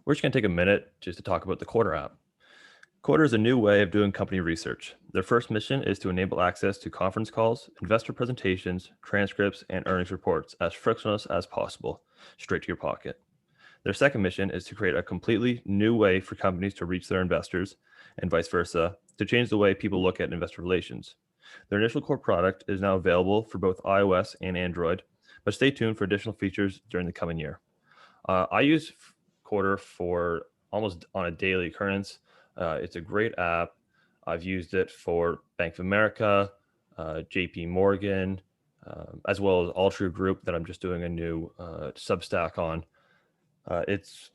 We're just going to take a minute just to talk about the Quartr app. Quartr is a new way of doing company research. Their first mission is to enable access to conference calls, investor presentations, transcripts, and earnings reports as frictionless as possible, straight to your pocket. Their second mission is to create a completely new way for companies to reach their investors and vice versa, to change the way people look at investor relations. Their initial core product is now available for both iOS and Android, but stay tuned for additional features during the coming year. I use Quartr for almost on a daily occurrence. It's a great app. I've used it for Bank of America, JP Morgan, as well as Altria Group that I'm just doing a new Substack on. It's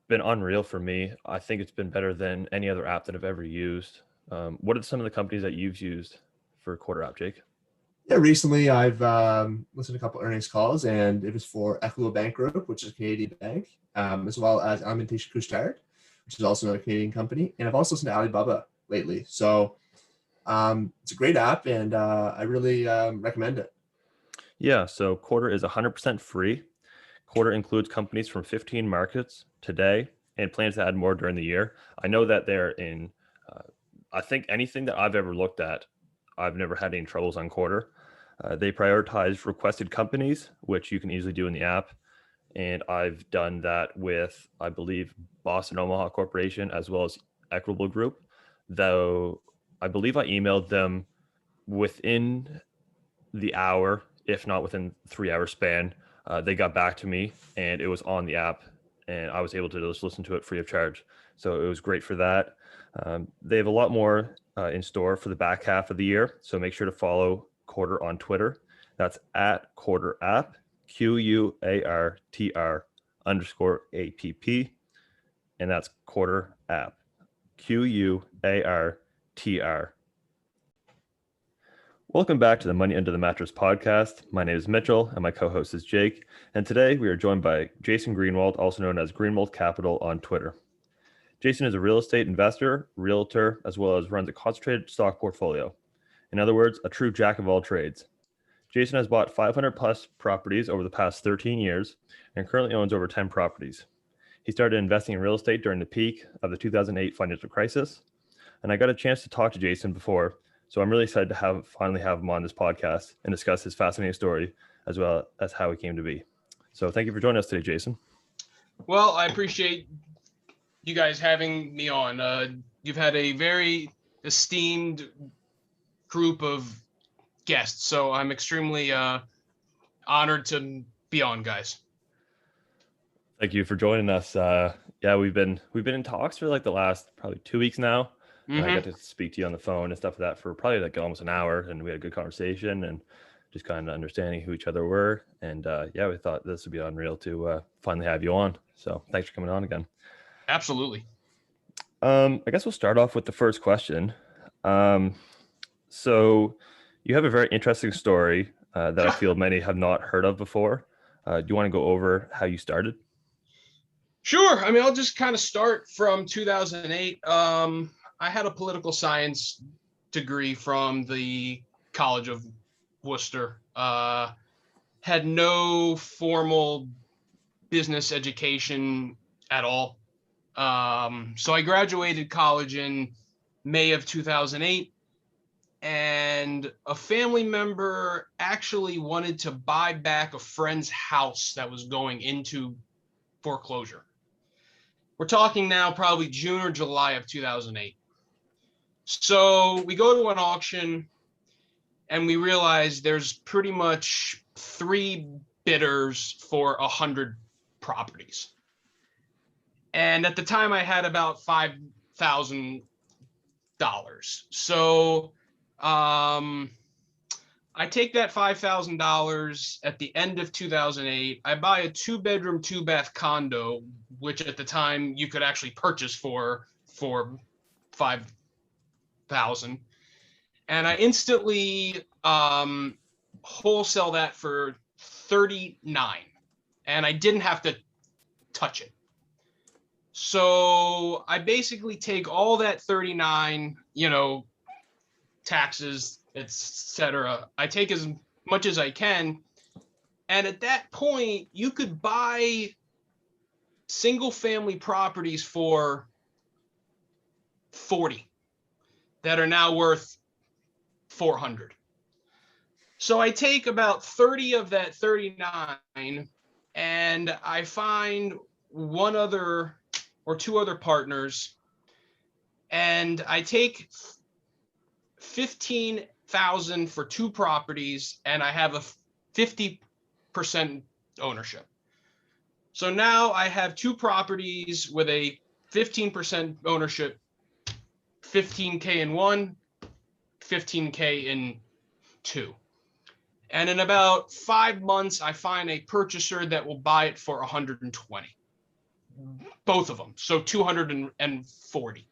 been unreal for me. I think it's been better than any other app that I've ever used. What are some of the companies that you've used for Quartr app, Jake? Yeah, recently I've listened to a couple earnings calls, and it was for EQB.TO Group, which is a Canadian bank, as well as Alimentation Couche-Tard, which is also another Canadian company. And I've also listened to Alibaba lately. So it's a great app, and I really recommend it. Yeah, so Quartr is 100% free. Quartr includes companies from 15 markets today and plans to add more during the year. I know that they're in, I think anything that I've ever looked at, I've never had any troubles on Quartr. They prioritize requested companies, which you can easily do in the app. And I've done that with, I believe, Boston Omaha Corporation, as well as Equitable Group, though I believe I emailed them within the hour, if not within 3 hour span. They got back to me and it was on the app and I was able to just listen to it free of charge. So it was great for that. They have a lot more in store for the back half of the year. So make sure to follow Quartr on Twitter. That's at Quartr app, QUARTR_APP. And that's Quartr app, QUARTR. Welcome back to the Money Under the Mattress podcast. My name is Mitchell and my co-host is Jake. And today we are joined by Jason Greenwald, also known as Greenwald Capital on Twitter. Jason is a real estate investor, realtor, as well as runs a concentrated stock portfolio. In other words, a true jack of all trades. Jason has bought 500 plus properties over the past 13 years and currently owns over 10 properties. He started investing in real estate during the peak of the 2008 financial crisis. And I got a chance to talk to Jason before, so I'm really excited to finally have him on this podcast and discuss his fascinating story as well as how he came to be. So thank you for joining us today, Jason. Well, I appreciate you guys having me on. You've had a very esteemed group of guests, so I'm extremely honored to be on, guys. Thank you for joining us. Yeah, we've been in talks for like the last probably 2 weeks now. And I got to speak to you on the phone and stuff like that for probably like almost an hour, and we had a good conversation and just kind of understanding who each other were. And yeah, we thought this would be unreal to finally have you on. So thanks for coming on again. Absolutely. I guess we'll start off with the first question. So you have a very interesting story that I feel many have not heard of before. Do you want to go over how you started? Sure. I mean, I'll just kind of start from 2008. I had a political science degree from the College of Worcester. Had no formal business education at all. So I graduated college in May of 2008, and a family member actually wanted to buy back a friend's house that was going into foreclosure. We're talking now probably June or July of 2008. So we go to an auction and we realize there's pretty much 3 bidders for 100 properties. And at the time I had about $5,000. So I take that $5,000 at the end of 2008. I buy a 2-bedroom, 2-bath condo, which at the time you could actually purchase for $5,000. And I instantly wholesale that for $39,000, and I didn't have to touch it. So I basically take all that $39,000, taxes, etc. I take as much as I can, and at that point, you could buy single family properties for 40 that are now worth 400. So I take about 30 of that 39 and I find one other or two other partners, and I take 15,000 for two properties, and I have a 50% ownership. So now I have two properties with a 15% ownership, 15K in one, 15K in two. And in about 5 months, I find a purchaser that will buy it for 120. Both of them. So 240.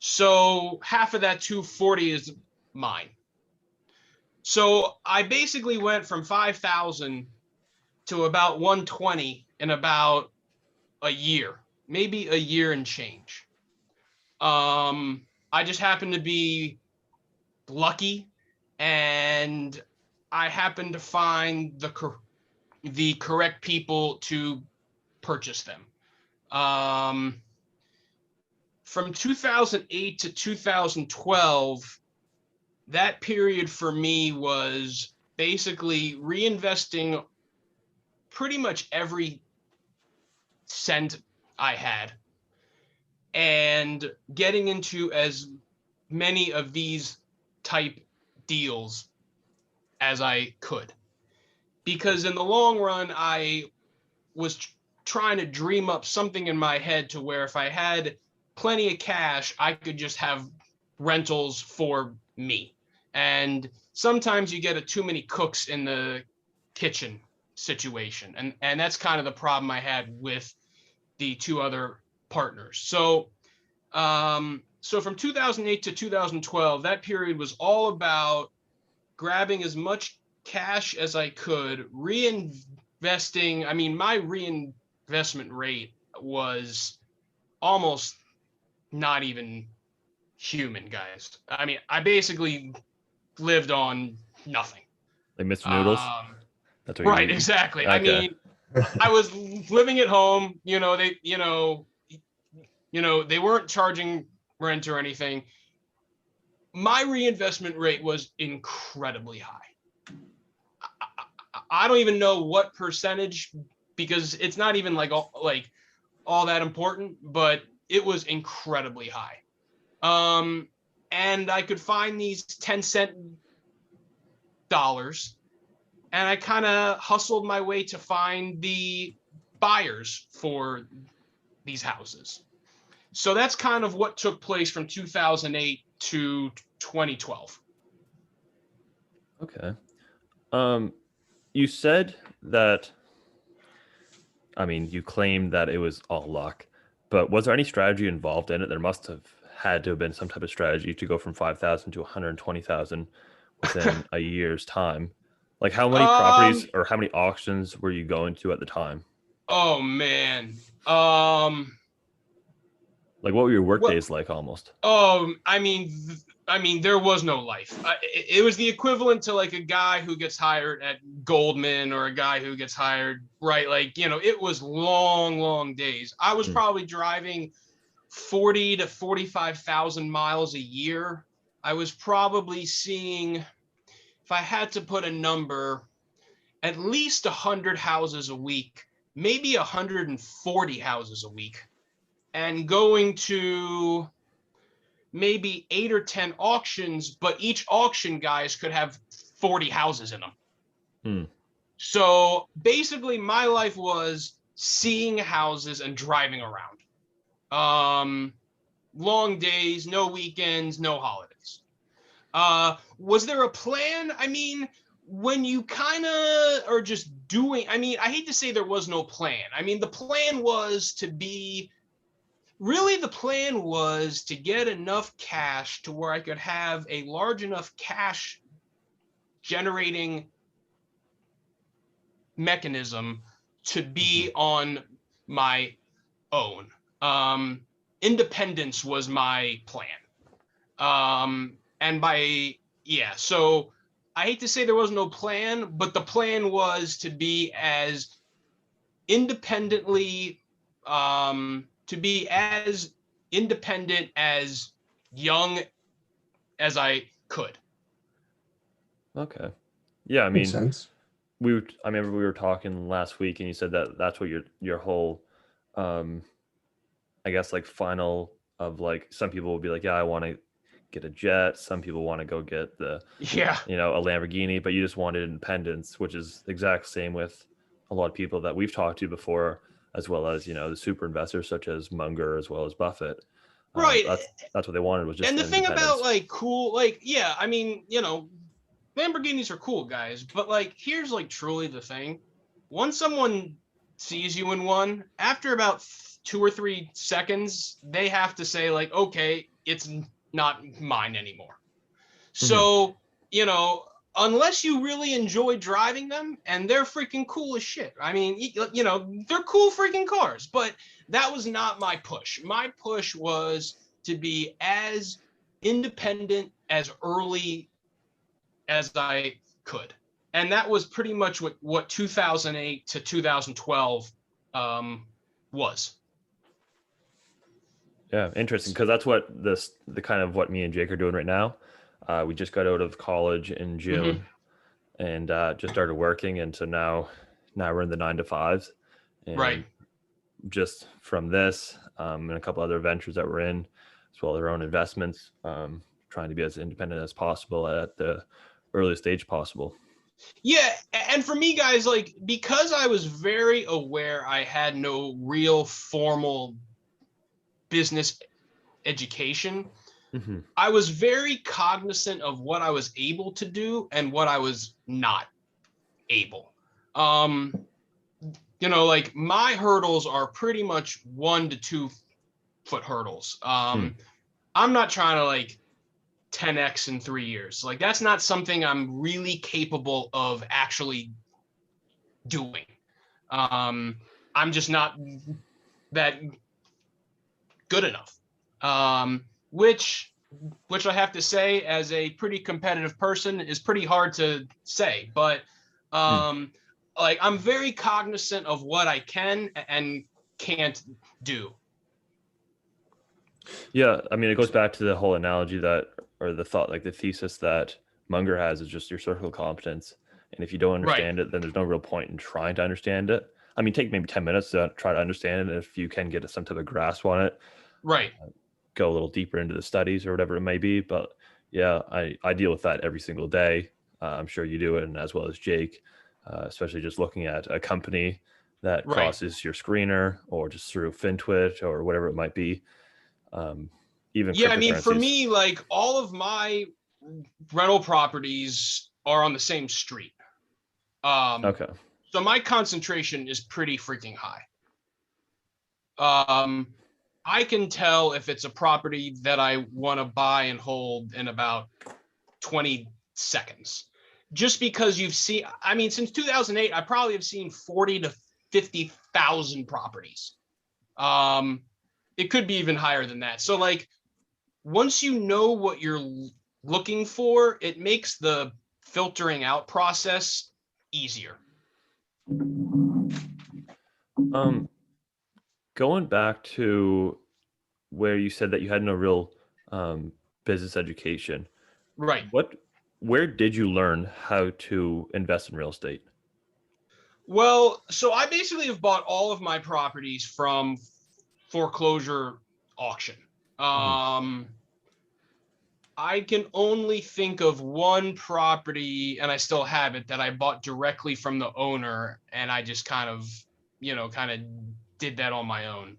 So half of that 240 is mine. So I basically went from 5,000 to about 120 in about a year, maybe a year and change. I just happened to be lucky, and I happened to find the correct people to purchase them. From 2008 to 2012, that period for me was basically reinvesting pretty much every cent I had and getting into as many of these type deals as I could. Because in the long run, I was trying to dream up something in my head to where if I had plenty of cash, I could just have rentals for me. And sometimes you get a too many cooks in the kitchen situation. And that's kind of the problem I had with the two other partners. So from 2008 to 2012, that period was all about grabbing as much cash as I could, reinvesting. I mean, my reinvestment rate was almost not even human, guys. I mean, I basically lived on nothing. Like Mr. Noodles? That's what Right, exactly. Okay. I mean, I was living at home, they weren't charging rent or anything. My reinvestment rate was incredibly high. I don't even know what percentage, because it's not even like all that important, but it was incredibly high. And I could find these 10-cent dollars, and I kind of hustled my way to find the buyers for these houses. So that's kind of what took place from 2008 to 2012. Okay. You said that, I mean, you claimed that it was all luck, but was there any strategy involved in it? There must have had to have been some type of strategy to go from 5,000 to 120,000 within a year's time. Like, how many properties or how many auctions were you going to at the time? Oh man. Like, what were your work days like almost? I mean, there was no life. It was the equivalent to like a guy who gets hired at Goldman or a guy who gets hired, right? Like, it was long days. I was probably driving 40 to 45,000 miles a year. I was probably seeing, if I had to put a number, at least 100 houses a week, maybe 140 houses a week, and going to maybe 8 or 10 auctions, but each auction, guys, could have 40 houses in them. So basically my life was seeing houses and driving around. Long days, no weekends, no holidays. Was there a plan? I mean, when you kind of are just doing, I mean, I hate to say there was no plan. I mean, the plan was to get enough cash to where I could have a large enough cash generating mechanism to be on my own. Independence was my plan. So I hate to say there was no plan, but the plan was to be as independently, to be as independent as young as I could. Okay. Yeah, I Makes mean, sense. I remember we were talking last week, and you said that that's what your whole, um, I guess like final of like some people will be like, yeah, I want to get a jet. Some people want to go get Yeah. a Lamborghini, but you just wanted independence, which is the exact same with a lot of people that we've talked to before, as well as the super investors such as Munger as well as Buffett. Right. That's what they wanted, was just And the thing about independence. like cool, like, yeah, I mean, Lamborghinis are cool, guys, but like, here's like truly the thing. Once someone sees you in one, after about 2 or 3 seconds, they have to say, like, okay, it's not mine anymore. So, you know, unless you really enjoy driving them, and they're freaking cool as shit. I mean, they're cool freaking cars, but that was not my push. My push was to be as independent as early as I could. And that was pretty much what 2008 to 2012 was. Yeah, interesting, because that's what the kind of what me and Jake are doing right now. We just got out of college in June, and just started working, and so now we're in the 9 to 5s, Right. and just from this and a couple other ventures that we're in, as well as our own investments, trying to be as independent as possible at the earliest stage possible. Yeah, and for me, guys, like, because I was very aware I had no real formal business education, I was very cognizant of what I was able to do and what I was not able. Like, my hurdles are pretty much 1 to 2 foot hurdles. I'm not trying to like 10x in 3 years. Like, that's not something I'm really capable of actually doing. I'm just not that good enough. Which I have to say, as a pretty competitive person, is pretty hard to say. But like, I'm very cognizant of what I can and can't do. Yeah, I mean, it goes back to the whole analogy or the thought, like the thesis that Munger has, is just your circle of competence. And if you don't understand it, then there's no real point in trying to understand it. I mean, take maybe 10 minutes to try to understand it. And if you can get some type of grasp on it, right, go a little deeper into the studies or whatever it may be. But yeah, I deal with that every single day. I'm sure you do it, and as well as Jake, especially just looking at a company that crosses your screener, or just through FinTwit or whatever it might be. Even yeah, I mean, for cryptocurrencies. me, like, all of my rental properties are on the same street. Okay. So my concentration is pretty freaking high. I can tell if it's a property that I want to buy and hold in about 20 seconds. Just because you've seen, I mean, since 2008, I probably have seen 40 to 50,000 properties. It could be even higher than that. So, like, once you know what you're looking for, it makes the filtering out process easier. Going back to where you said that you had no real business education, Right. Where did you learn how to invest in real estate? Well, so I basically have bought all of my properties from foreclosure auction. I can only think of one property, and I still have it, that I bought directly from the owner, and I just kind of did that on my own.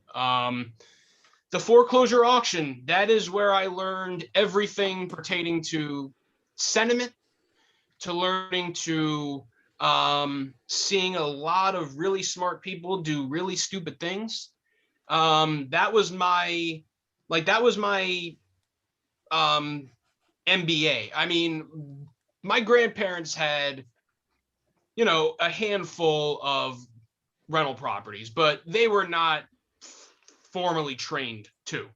The foreclosure auction, that is where I learned everything pertaining to sentiment, to learning to seeing a lot of really smart people do really stupid things. That was my MBA. I mean, my grandparents had, a handful of rental properties, but they were not formally trained to.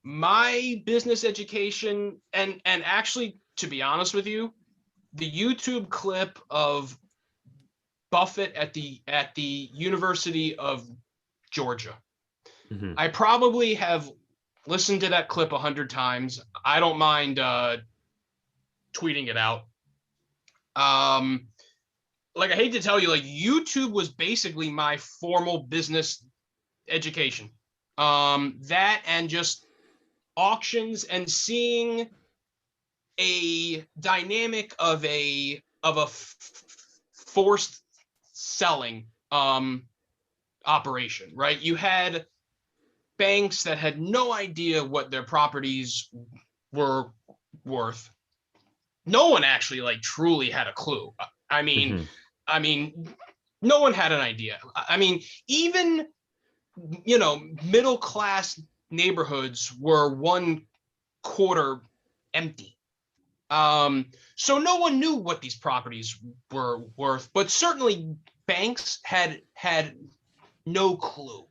My business education, and actually, to be honest with you, the YouTube clip of Buffett at the University of Georgia. Mhm. I probably have listened to that clip 100 times. I don't mind tweeting it out. Like, I hate to tell you, like, YouTube was basically my formal business education. That and just auctions and seeing a dynamic of a forced selling operation, right? You had banks that had no idea what their properties were worth. No one actually like truly had a clue. I mean, Mhm. I mean, no one had an idea. I mean, even, you know, middle class neighborhoods were one quarter empty. So no one knew what these properties were worth, but certainly banks had no clue.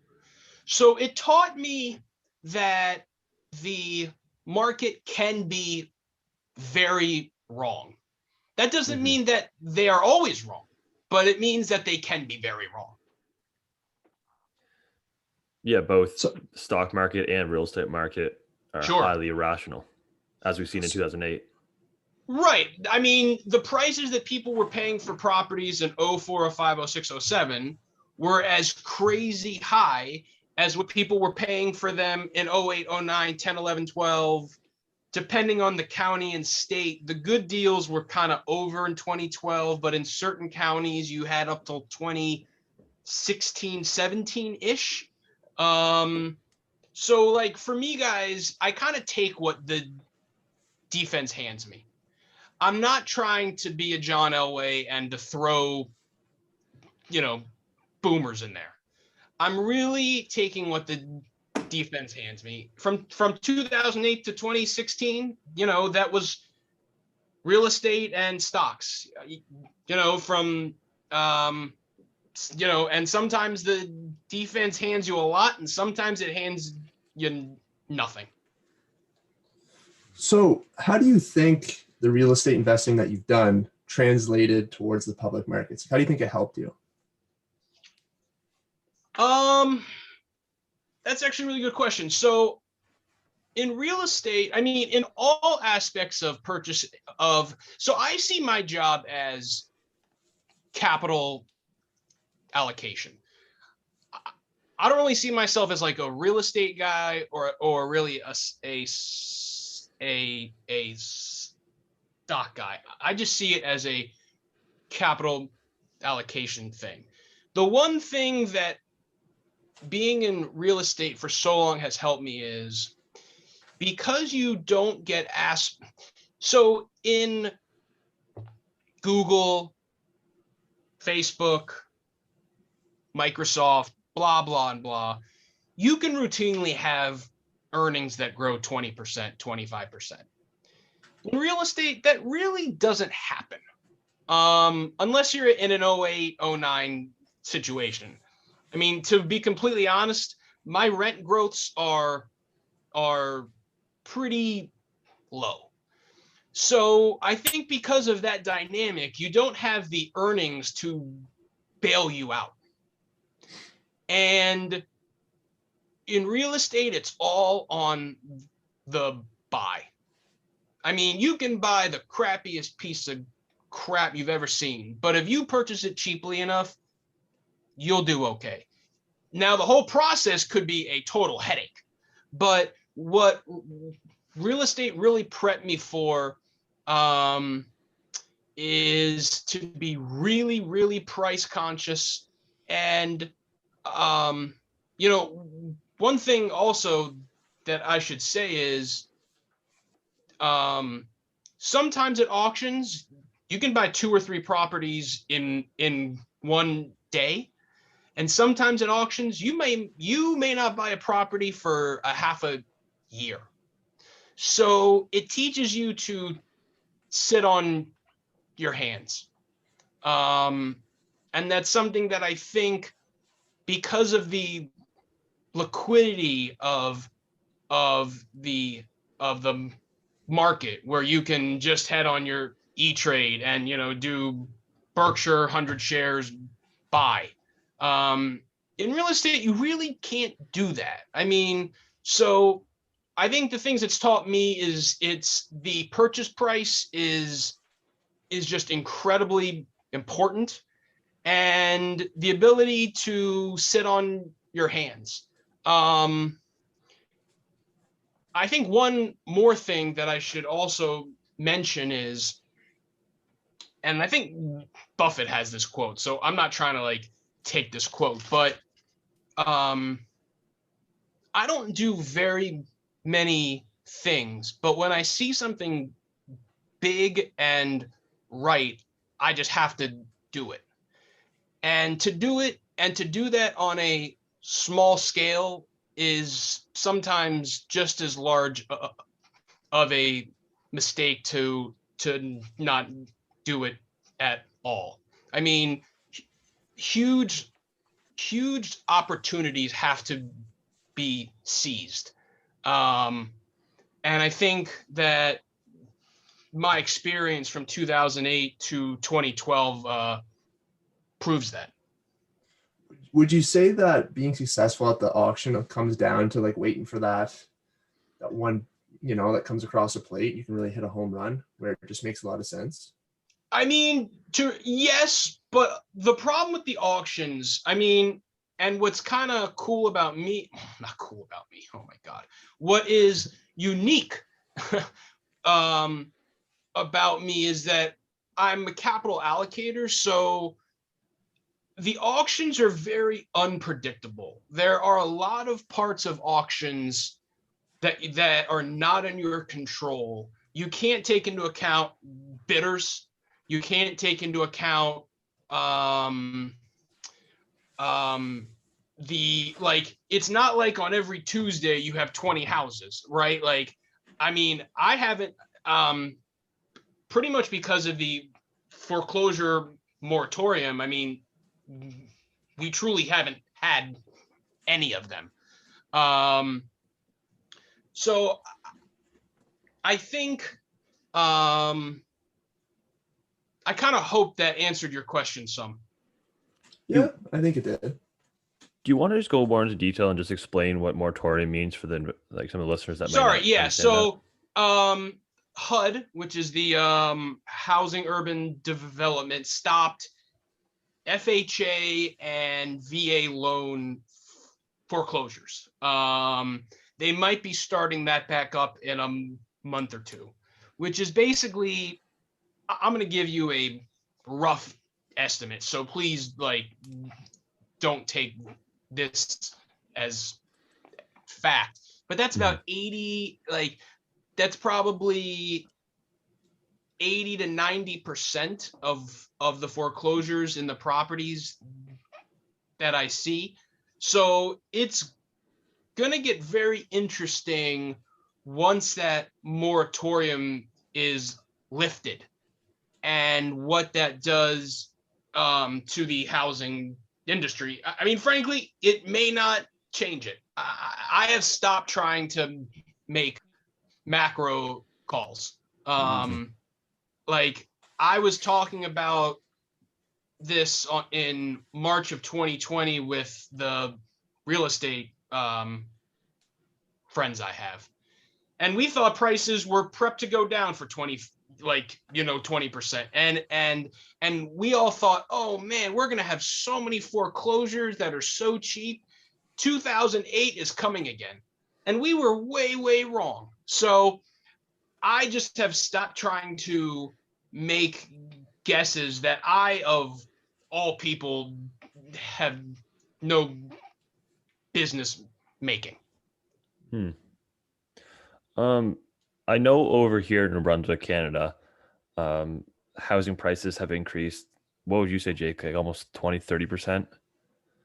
So it taught me that the market can be very wrong. That doesn't Mhm. mean that they are always wrong, but it means that they can be very wrong. Yeah, both So stock market and real estate market are Sure. highly irrational, as we've seen in 2008. Right. I mean, the prices that people were paying for properties in 04, 05, 06, 07 were as crazy high as what people were paying for them in 08, 09, 10, 11, 12. Depending on the county and state, the good deals were kind of over in 2012, but in certain counties, you had up till 2016, 17-ish. So, like, for me, guys, I kind of take what the defense hands me. I'm not trying to be a John Elway and to throw, you know, boomers in there. I'm really taking what the defense hands me. From 2008 to 2016, you know, that was real estate and stocks. You know, from you know, and sometimes the defense hands you a lot, and sometimes it hands you nothing. So, how do you think the real estate investing that you've done translated towards the public markets? How do you think it helped you? That's actually a really good question. So in real estate, I mean, in all aspects of purchase of, so I see my job as capital allocation. I don't really see myself as like a real estate guy or really a stock guy. I just see it as a capital allocation thing. The one thing that being in real estate for so long has helped me is because you don't get asked. So in Google, Facebook, Microsoft, blah, blah, and blah, you can routinely have earnings that grow 20%, 25%. In real estate, that really doesn't happen. Unless you're in an 08, 09 situation. I mean, to be completely honest, my rent growths are pretty low. So I think because of that dynamic, you don't have the earnings to bail you out. And in real estate, it's all on the buy. I mean, you can buy the crappiest piece of crap you've ever seen, but if you purchase it cheaply enough, you'll do okay. Now, the whole process could be a total headache, but what real estate really prepped me for is to be really, really price conscious. And, you know, one thing also that I should say is sometimes at auctions, you can buy 2 or 3 properties in one day. And sometimes at auctions, you may not buy a property for a half a year. So it teaches you to sit on your hands. And that's something that I think because of the liquidity of the market, where you can just head on your E-Trade and, you know, do Berkshire 100 shares buy. In real estate, you really can't do that. I mean, so I think the things it's taught me is it's the purchase price is just incredibly important, and the ability to sit on your hands. I think one more thing that I should also mention is, and I think Buffett has this quote, so I'm not trying to like take this quote, but I don't do very many things, but when I see something big and right, I just have to do it. And to do it and to do that on a small scale is sometimes just as large of a mistake to not do it at all. I mean, huge opportunities have to be seized. And I think that my experience from 2008 to 2012 proves that. Would you say that being successful at the auction comes down to like waiting for that one, that comes across a plate, you can really hit a home run where it just makes a lot of sense? I mean, yes, but the problem with the auctions, I mean, and what's kind of cool about me, not cool about me, oh my God, what is unique about me is that I'm a capital allocator, so the auctions are very unpredictable. There are a lot of parts of auctions that are not in your control. You can't take into account bidders. You can't take into account it's not like on every Tuesday you have 20 houses, right? Like, I mean, I haven't pretty much because of the foreclosure moratorium. I mean, we truly haven't had any of them. So I think I kind of hope that answered your question some. Yeah, I think it did. Do you want to just go more into detail and just explain what moratorium means for some of the listeners that might Sorry, not yeah. understand So HUD, which is the Housing Urban Development, stopped FHA and VA loan foreclosures. They might be starting that back up in a month or two, which is basically, I'm going to give you a rough estimate. So please, don't take this as fact, but that's about 80, that's probably 80 to 90% of the foreclosures in the properties that I see. So it's going to get very interesting once that moratorium is lifted and what that does to the housing industry. I mean, frankly, it may not change it. I have stopped trying to make macro calls. Like I was talking about this in March of 2020 with the real estate friends I have, and we thought prices were prepped to go down for 20%, and we all thought, oh man, we're gonna have so many foreclosures that are so cheap. 2008 is coming again, and we were way wrong. So I just have stopped trying to make guesses that I, of all people, have no business making. I know over here in New Brunswick, Canada, housing prices have increased. What would you say, Jake? Like almost 20-30%?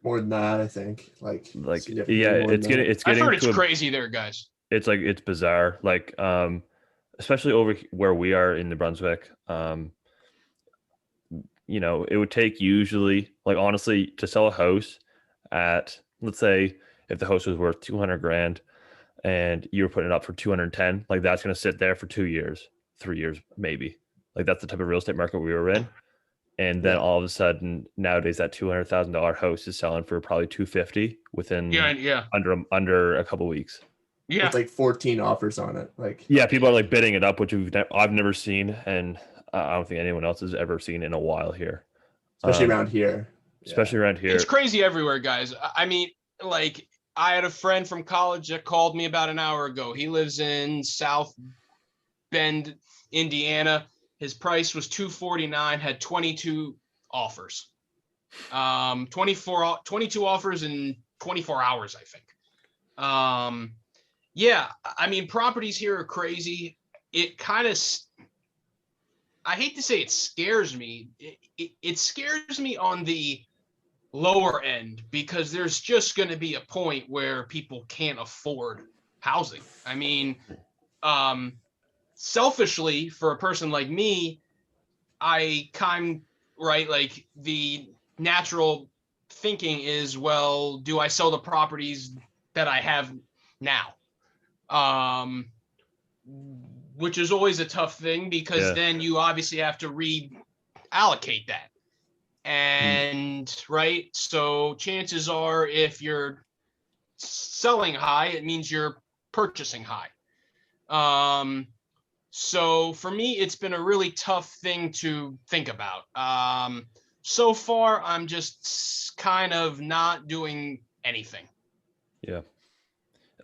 More than that, I think. Yeah, it's getting I've heard it's crazy there, guys. It's bizarre. Especially over where we are in New Brunswick, it would take usually, honestly, to sell a house at, let's say, if the house was worth 200 grand and you were putting it up for 210, that's going to sit there for 2 years, 3 years, maybe. That's the type of real estate market we were in. And then Yeah. all of a sudden nowadays that $200,000 house is selling for probably 250 within Yeah. under a couple weeks. Yeah. With like 14 offers on it. Like, Yeah, people are like bidding it up, which I've never seen, and I don't think anyone else has ever seen in a while here. especially around here. Especially around here. It's crazy everywhere, guys. I mean, like, I had a friend from college that called me about an hour ago. He lives in South Bend, Indiana. His price was $249, had 22 offers. 22 offers in 24 hours, I think. Yeah, I mean, properties here are crazy. It kind of, I hate to say it scares me. It scares me on the lower end because there's just going to be a point where people can't afford housing. I mean, selfishly, for a person like me, I right, like the natural thinking is, well, do I sell the properties that I have now? Which is always a tough thing because then you obviously have to reallocate that. And right, so chances are if you're selling high, it means you're purchasing high. So for me, it's been a really tough thing to think about. So far, I'm just kind of not doing anything. Yeah.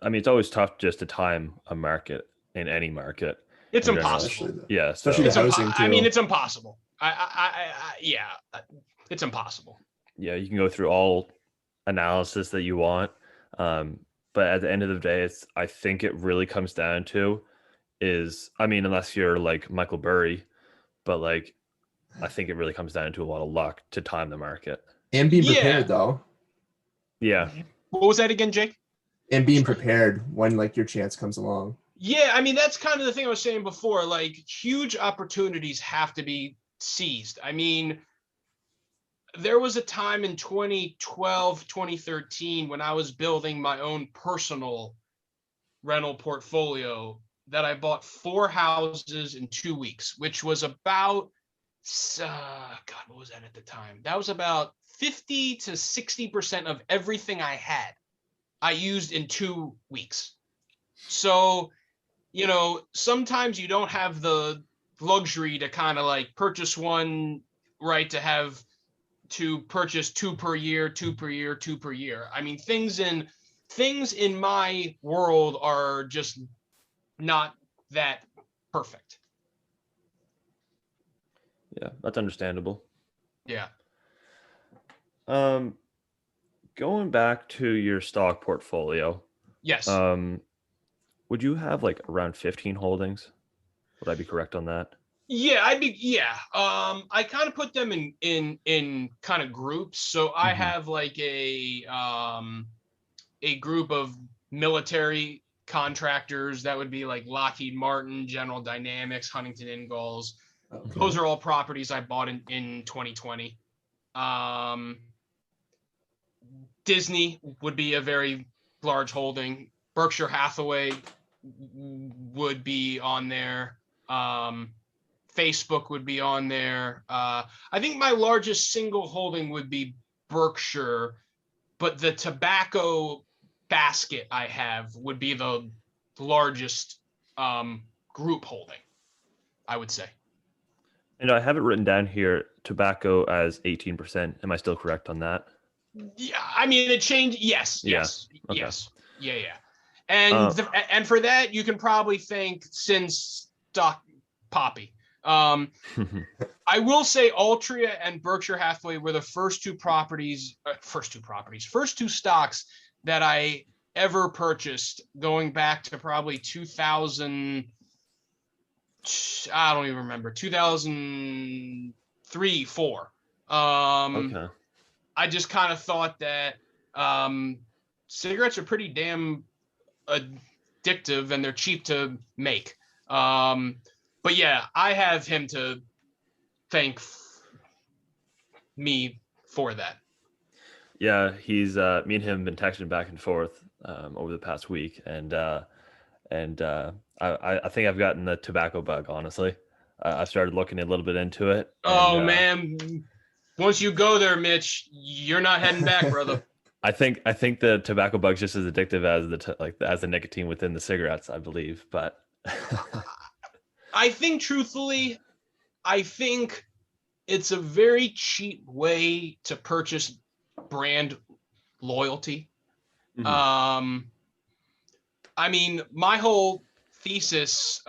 I mean, it's always tough just to time a market in any market. It's in general. impossible. Yeah. Especially the housing too. I mean, it's impossible. Yeah, it's impossible. Yeah, you can go through all analysis that you want. But at the end of the day, I think it really comes down to I mean, unless you're like Michael Burry, but like, I think it really comes down to a lot of luck to time the market. And being prepared though. Yeah. What was that again, Jake? And being prepared when like your chance comes along. Yeah, I mean, that's kind of the thing I was saying before. Like, huge opportunities have to be seized. I mean, there was a time in 2012, 2013 when I was building my own personal rental portfolio that I bought 4 houses in 2 weeks, which was about, God, what was that at the time? That was about 50 to 60% of everything I had, I used in 2 weeks. So, you know, sometimes you don't have the luxury to kind of like purchase one, right, to purchase 2 per year, 2 per year, 2 per year. I mean, things in my world are just not that perfect. Yeah, that's understandable. Yeah. Going back to your stock portfolio. Yes. Would you have like around 15 holdings? Would I be correct on that? Yeah, I kind of put them in kind of groups. So I have like a group of military contractors that would be like Lockheed Martin, General Dynamics, Huntington Ingalls. Okay. Those are all properties I bought in 2020. Disney would be a very large holding. Berkshire Hathaway would be on there. Facebook would be on there. I think my largest single holding would be Berkshire, but the tobacco basket I have would be the largest group holding, I would say. And I have it written down here, tobacco as 18%. Am I still correct on that? Yeah, I mean, it changed. Yes. Okay. Yes. Yeah. And for that, you can probably thank Stock Poppy. I will say Altria and Berkshire Hathaway were the first two stocks that I ever purchased, going back to probably 2000. I don't even remember, 2003, 4. Okay. I just kind of thought that cigarettes are pretty damn addictive and they're cheap to make. But yeah, I have him to thank me for that. Yeah, he's me and him have been texting back and forth over the past week, and I think I've gotten the tobacco bug, honestly. I started looking a little bit into it. Oh and, man, once you go there, Mitch, you're not heading back, brother. I think the tobacco bug's just as addictive as as the nicotine within the cigarettes, I believe. But I think truthfully, I think it's a very cheap way to purchase brand loyalty. Mhm. I mean, my whole thesis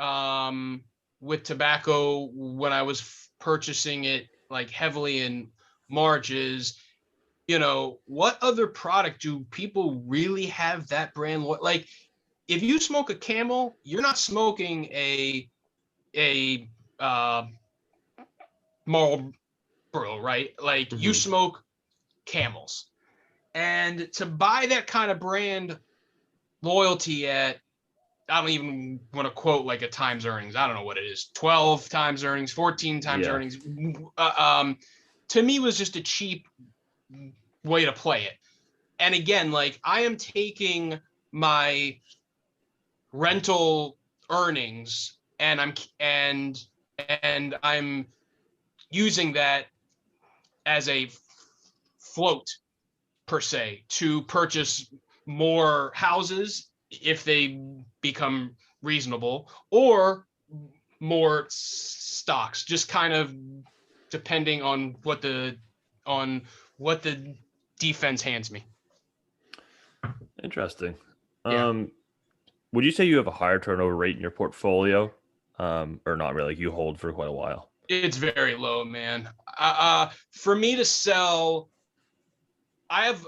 with tobacco when I was purchasing it like heavily in March is, what other product do people really have that brand? Like, if you smoke a Camel, you're not smoking a Marlboro, right? Like, you Mhm. smoke Camels, and to buy that kind of brand loyalty at, I don't even want to quote like a times earnings. I don't know what it is. 12 times earnings, 14 times Yeah. earnings. To me was just a cheap way to play it. And again, like, I am taking my rental earnings and I'm using that as a float per se to purchase more houses if they become reasonable, or more stocks, just kind of depending on what the defense hands me. Interesting. Yeah. Would you say you have a higher turnover rate in your portfolio, or not really? Like, you hold for quite a while. It's very low, man. For me to sell, I have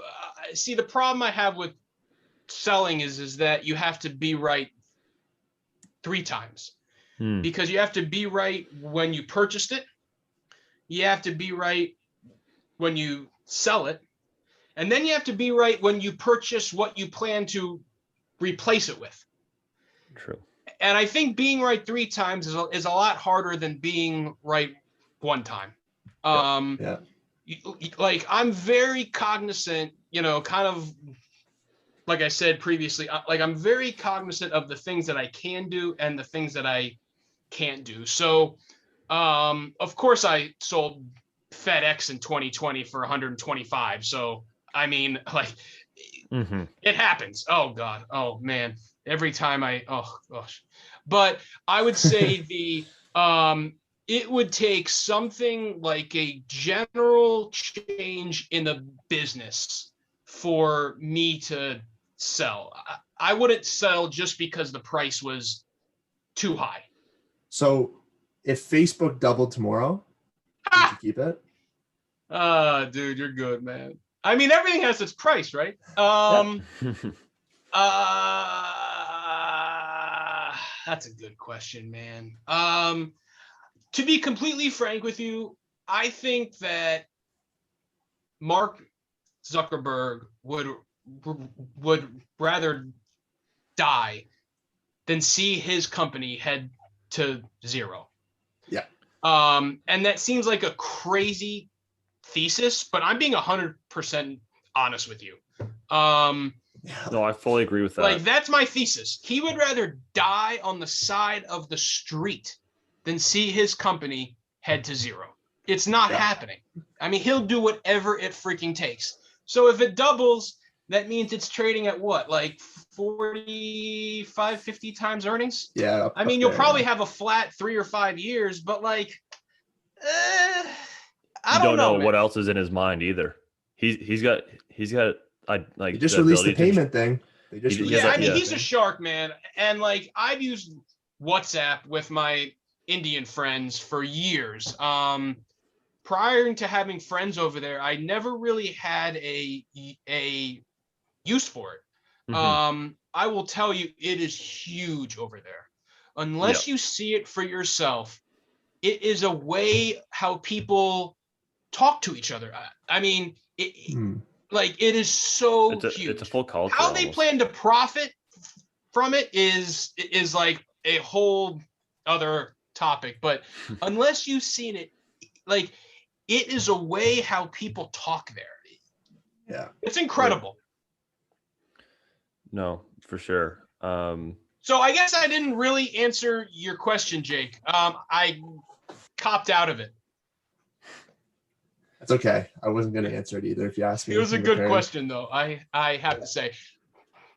see, the problem I have with selling is that you have to be right 3 times, Hmm. because you have to be right when you purchased it, you have to be right when you sell it, and then you have to be right when you purchase what you plan to replace it with. True. And I think being right 3 times is a lot harder than being right 1 time. Yeah. Like, I'm very cognizant, kind of like I said previously, like, I'm very cognizant of the things that I can do and the things that I can't do. So, of course, I sold FedEx in 2020 for 125. So, I mean, like, Mm-hmm. it happens. Oh God. Oh man. Every time oh gosh. But I would say it would take something like a general change in the business for me to sell. I wouldn't sell just because the price was too high. So if Facebook doubled tomorrow, would you keep it? Dude, you're good, man. I mean, everything has its price, right? That's a good question, man. To be completely frank with you, I think that Mark Zuckerberg would rather die than see his company head to zero. Yeah. And that seems like a crazy thesis, but I'm being 100% honest with you. No, I fully agree with that. Like, that's my thesis. He would rather die on the side of the street than see his company head to zero. It's not happening. I mean, he'll do whatever it freaking takes. So if it doubles, that means it's trading at what, like 45, 50 times earnings? Yeah. I mean, you'll probably have a flat 3 or 5 years, but like, I don't know man. what else is in his mind either. He's got like, He just the released the ability payment thing. They just He- he released has Yeah, a- I mean, yeah. he's a shark, man. And like, I've used WhatsApp with my Indian friends for years. Prior to having friends over there, I never really had a use for it. Mhm. I will tell you, it is huge over there. Unless Yeah. you see it for yourself, it is a way how people talk to each other. I mean, like, it is so huge. It's a full culture. How they almost. plan to profit from it is like a whole other topic. But unless you've seen it, like, it is a way how people talk there. Yeah. It's incredible. No, for sure. So I guess I didn't really answer your question, Jake. I copped out of it. That's okay. I wasn't going to answer it either if you asked me. It was a in good return. question, though. I have to say,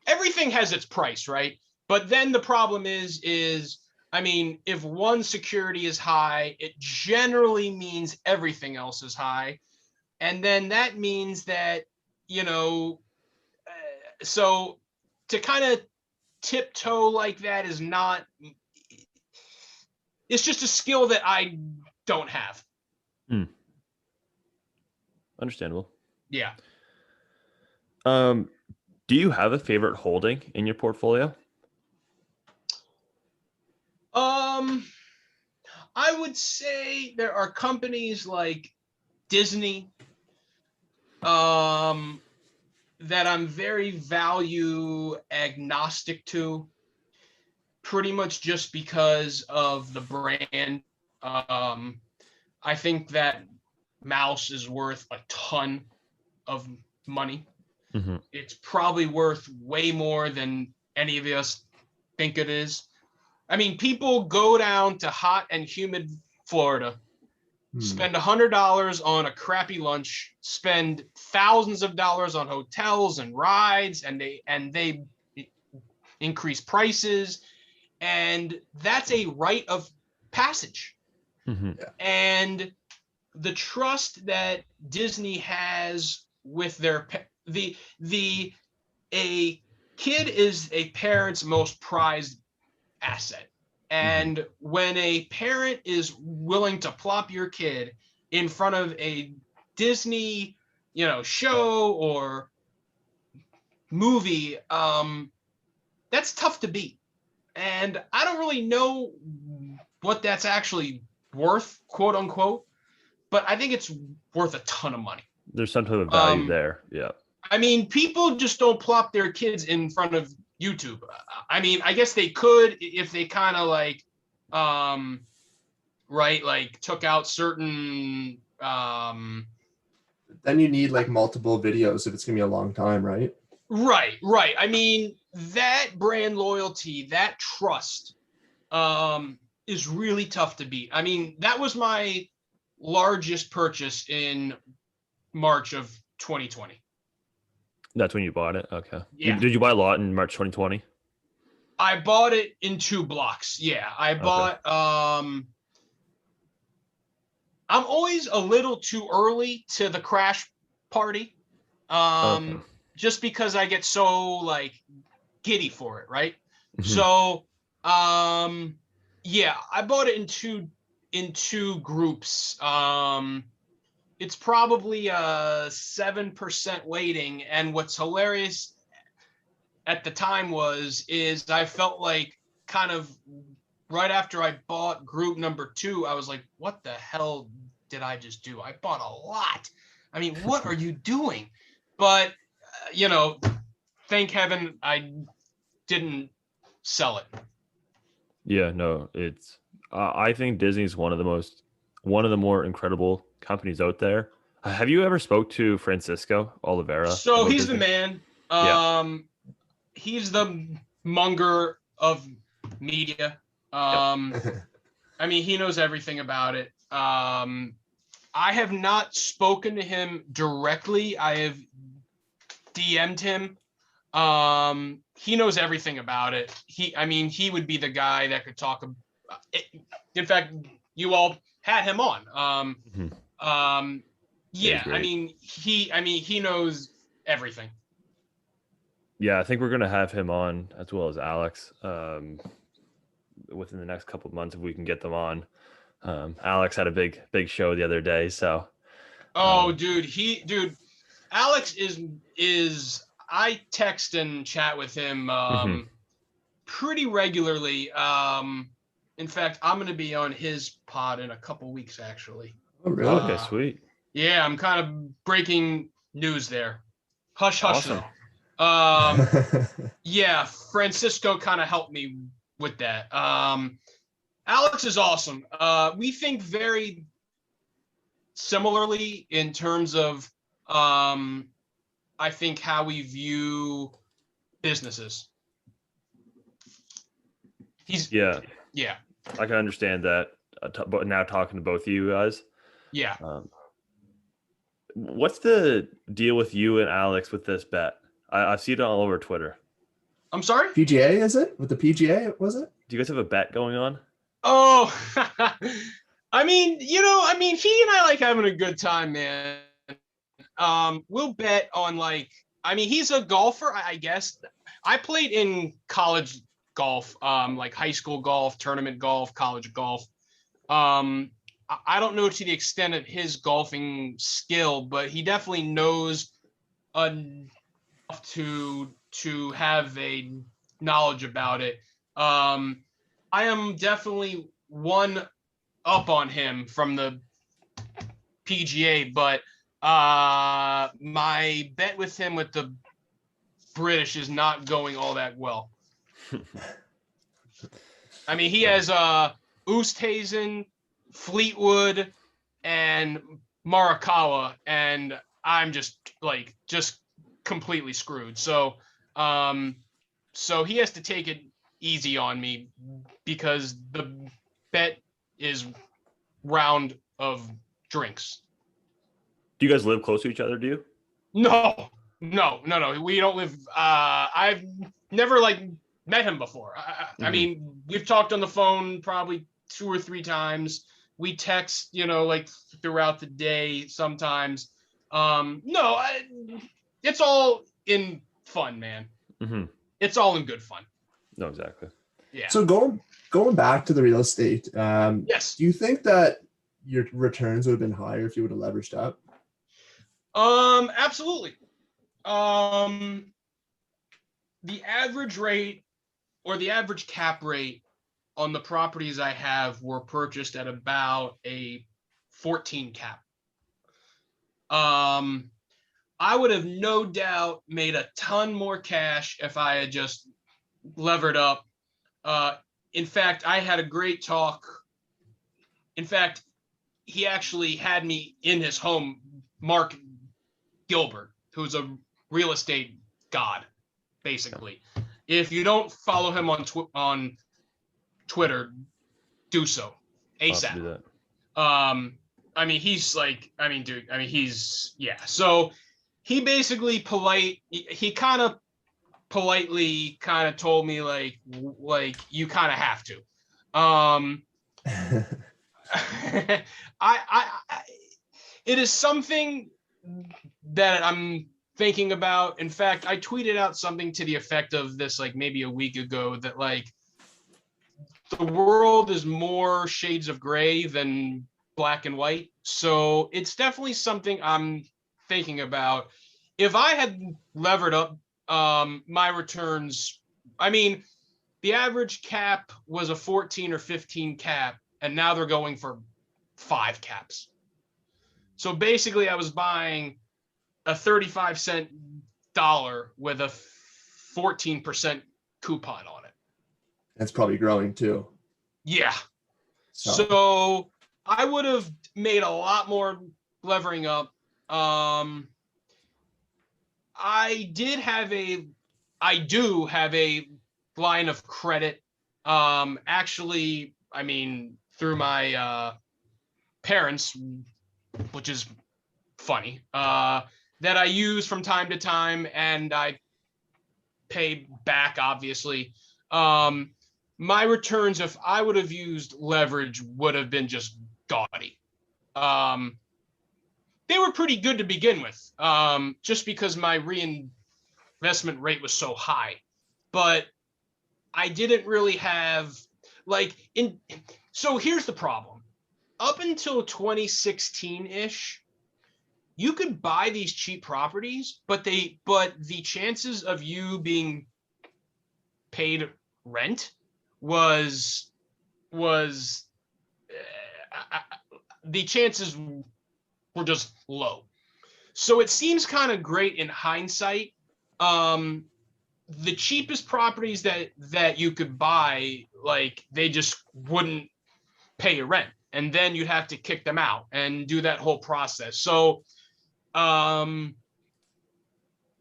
everything has its price, right? But then the problem is, I mean, if one security is high, it generally means everything else is high. And then that means that, you know, so to kind of tiptoe like that is not, it's just a skill that I don't have. Understandable. Yeah. Do you have a favorite holding in your portfolio? I would say there are companies like Disney, that I'm very value agnostic to, pretty much just because of the brand. I think that mouse is worth a ton of money. Mm-hmm. It's probably worth way more than any of us think it is. I mean, people go down to hot and humid Florida, spend $100 on a crappy lunch, spend thousands of dollars on hotels and rides, and they increase prices, and that's a rite of passage. Mm-hmm. And the trust that Disney has with their a kid is a parent's most prized asset. And when a parent is willing to plop your kid in front of a Disney, you know, show or movie, that's tough to beat. And I don't really know what that's actually worth, quote unquote, but I think it's worth a ton of money. There's some type of value there. Yeah. I mean, people just don't plop their kids in front of YouTube. I mean, I guess they could if they kind of like, right, like took out certain. Then you need like multiple videos if it's gonna be a long time, right? Right. I mean, that brand loyalty, that trust, is really tough to beat. I mean, that was my largest purchase in March of 2020. That's when you bought it? Okay. Yeah. Did you buy a lot in March 2020? I bought it in 2 blocks. Yeah, I bought, I'm always a little too early to the crash party. Just because I get so like giddy for it, right? Mm-hmm. So, yeah, I bought it in two groups. It's probably a 7% weighting, and what's hilarious at the time is I felt like kind of right after I bought group number 2, I was like, what the hell did I just do? I bought a lot. I mean, what are you doing? But you know, thank heaven I didn't sell it. Yeah, no, it's I think Disney's one of the more incredible companies out there. Have you ever spoke to Francisco Oliveira? So he's Disney? the man. Yeah. He's the monger of media. I mean, he knows everything about it. I have not spoken to him directly. I have DM'd him. He knows everything about it. He would be the guy that could talk about it. In fact, you all had him on. Yeah, he knows everything. Yeah, I think we're gonna have him on as well as Alex within the next couple of months if we can get them on. Alex had a big show the other day, so. Dude, Alex is I text and chat with him pretty regularly. In fact, I'm gonna be on his pod in a couple weeks, actually. Oh, really? Okay, sweet. Yeah, I'm kind of breaking news there. Hush, Awesome. though. Yeah, Francisco kind of helped me with that. Alex is awesome. We think very similarly in terms of, I think, how we view businesses. Yeah. Yeah. I can understand that. but now talking to both of you guys. Yeah. What's the deal with you and Alex with this bet? I see it all over Twitter. I'm sorry? PGA, is it? With the PGA, was it? Do you guys have a bet going on? Oh, I mean, he and I like having a good time, man. We'll bet on he's a golfer, I guess. I played in college golf, like high school golf, tournament golf, college golf. I don't know to the extent of his golfing skill, but he definitely knows enough to have a knowledge about it. I am definitely one up on him from the PGA, but my bet with him with the British is not going all that well. I mean, he has Oosthuizen, Fleetwood, and Morikawa, and I'm just completely screwed. So he has to take it easy on me because the bet is round of drinks. Do you guys live close to each other? Do you? No. We don't live. I've never met him before. I mean, we've talked on the phone probably 2 or 3 times. We text, throughout the day sometimes. No, it's all in fun, man. Mm-hmm. It's all in good fun. No, exactly. Yeah. So going back to the real estate, yes. Do you think that your returns would have been higher if you would have leveraged up? Absolutely. The average rate or the average cap rate on the properties I have were purchased at about a 14 cap. I would have no doubt made a ton more cash if I had just levered up. In fact, I had a great talk. In fact, he actually had me in his home, Mark Gilbert, who's a real estate god, basically. If you don't follow him on Twitter, do so ASAP. Do that. So he basically politely told me like you kind of have to. It is something that I'm thinking about. In fact, I tweeted out something to the effect of this maybe a week ago that the world is more shades of gray than black and white. So it's definitely something I'm thinking about. If I had levered up my returns, the average cap was a 14 or 15 cap, and now they're going for 5 caps. So basically I was buying a 35-cent dollar with a 14% coupon on it. That's probably growing too. Yeah. So I would have made a lot more levering up. I do have a line of credit. Actually, through my parents, which is funny, that I use from time to time, and I pay back, obviously. My returns, if I would have used leverage, would have been just gaudy. They were pretty good to begin with, just because my reinvestment rate was so high. But I didn't really have so here's the problem. Up until 2016-ish, you could buy these cheap properties, but the chances of you being paid rent was the chances were just low. So it seems kind of great in hindsight. The cheapest properties that you could buy, they just wouldn't pay your rent, and then you'd have to kick them out and do that whole process. So I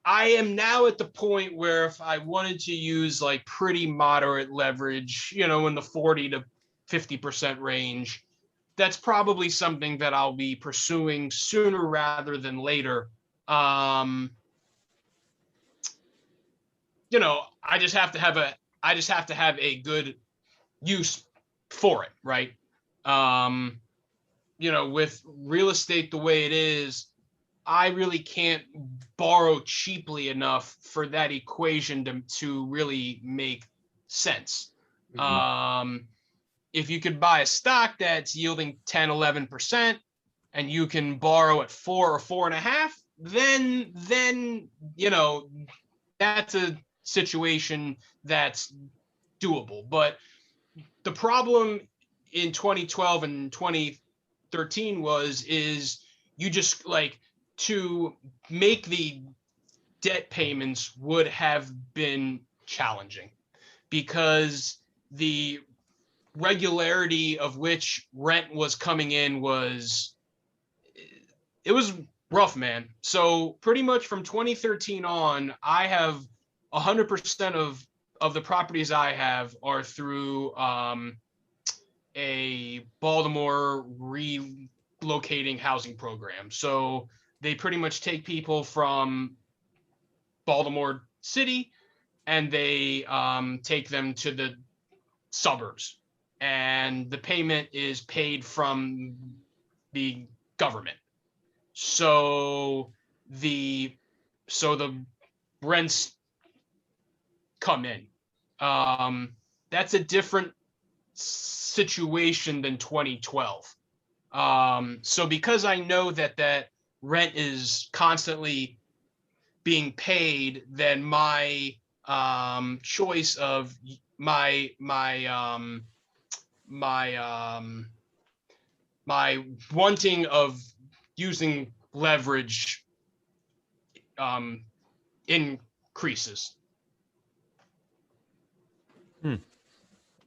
am now at the point where if I wanted to use pretty moderate leverage, in the 40 to 50% range, that's probably something that I'll be pursuing sooner rather than later. You know, I just have to have a good use for it, right? You know, with real estate the way it is, I really can't borrow cheaply enough for that equation to really make sense. If you could buy a stock that's yielding 10, 11%, and you can borrow at 4 or 4.5, then, you know, that's a situation that's doable. But the problem in 2012 and 2013 is you just like, to make the debt payments would have been challenging because the regularity of which rent was coming in was rough, man. So pretty much from 2013 on, I have 100% of the properties I have are through a Baltimore relocating housing program. So they pretty much take people from Baltimore City and they take them to the suburbs, and the payment is paid from the government. So the rents come in. That's a different situation than 2012. So because I know that rent is constantly being paid, then my choice of my wanting of using leverage increases.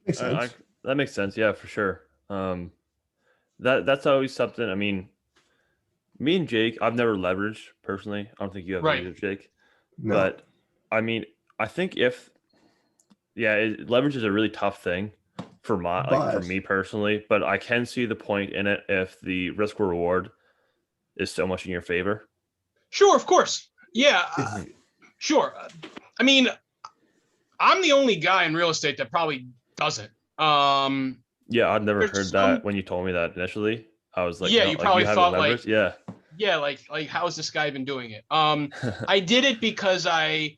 Makes sense. That makes sense. Yeah, for sure. That's always something. I mean, me and Jake, I've never leveraged personally. I don't think you have Right. either, Jake. No. But I mean, I think leverage is a really tough thing for me personally. But I can see the point in it if the risk reward is so much in your favor. Sure, of course. Yeah, sure. I mean, I'm the only guy in real estate that probably doesn't. Yeah, I'd never heard there's that when you told me that initially. I was like, Yeah, no, you like, probably you haven't thought, like, leveraged? Yeah. yeah, like how is this guy even doing it? I did it because my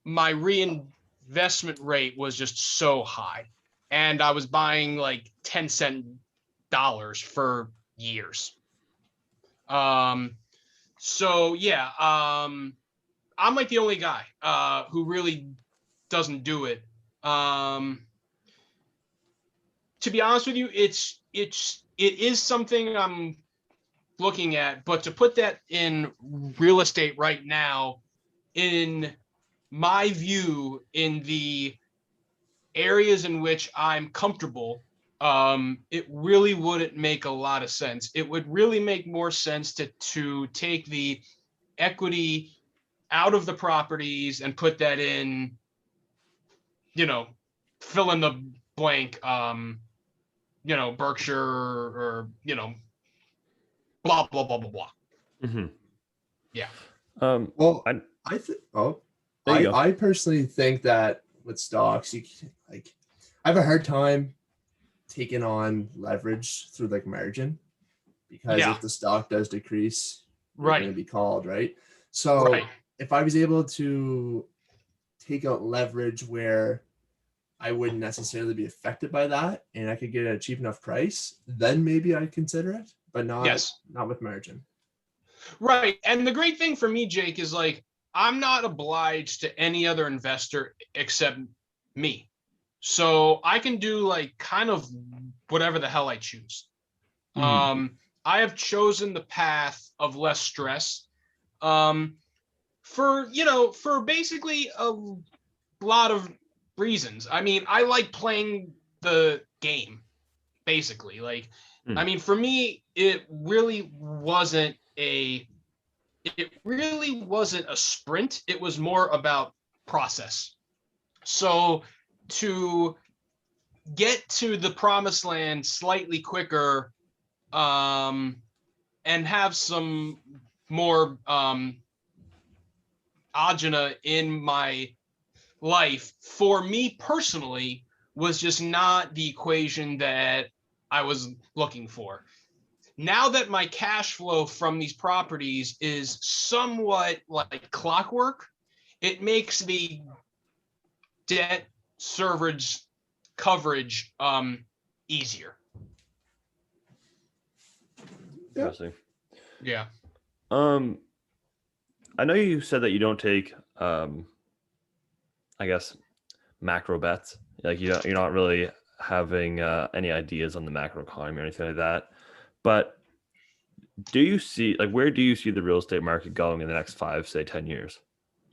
reinvestment rate was just so high, and I was buying like 10-cent dollars for years. So yeah, I'm like the only guy who really doesn't do it. To be honest with you, it is something I'm looking at, but to put that in real estate right now, in my view, in the areas in which I'm comfortable, it really wouldn't make a lot of sense. It would really make more sense to take the equity out of the properties and put that in, you know, fill in the blank, you know, Berkshire, or, you know, blah, blah, blah, blah, blah. Mm-hmm. Yeah. Well, I There you go. I personally think that with stocks, I have a hard time taking on leverage through like margin, because Yeah. if the stock does decrease, you're Right. going to be called, right? So Right. if I was able to take out leverage where I wouldn't necessarily be affected by that, and I could get a cheap enough price, then maybe I'd consider it, but not with margin. Right. And the great thing for me, Jake, is like, I'm not obliged to any other investor except me. So I can do like kind of whatever the hell I choose. Mhm. I have chosen the path of less stress, for basically a lot of reasons. I mean, I like playing the game, basically. Like, I mean, for me, it really wasn't a sprint. It was more about process. So to get to the promised land slightly quicker, and have some more agina in my life, for me personally, was just not the equation that I was looking for. Now that my cash flow from these properties is somewhat like clockwork, it makes the debt service coverage easier. Interesting. Yeah. I know you said that you don't take, I guess, macro bets. Like you're not really having any ideas on the macro economy or anything like that. But do you see, like, where do you see the real estate market going in the next 5, say, 10 years?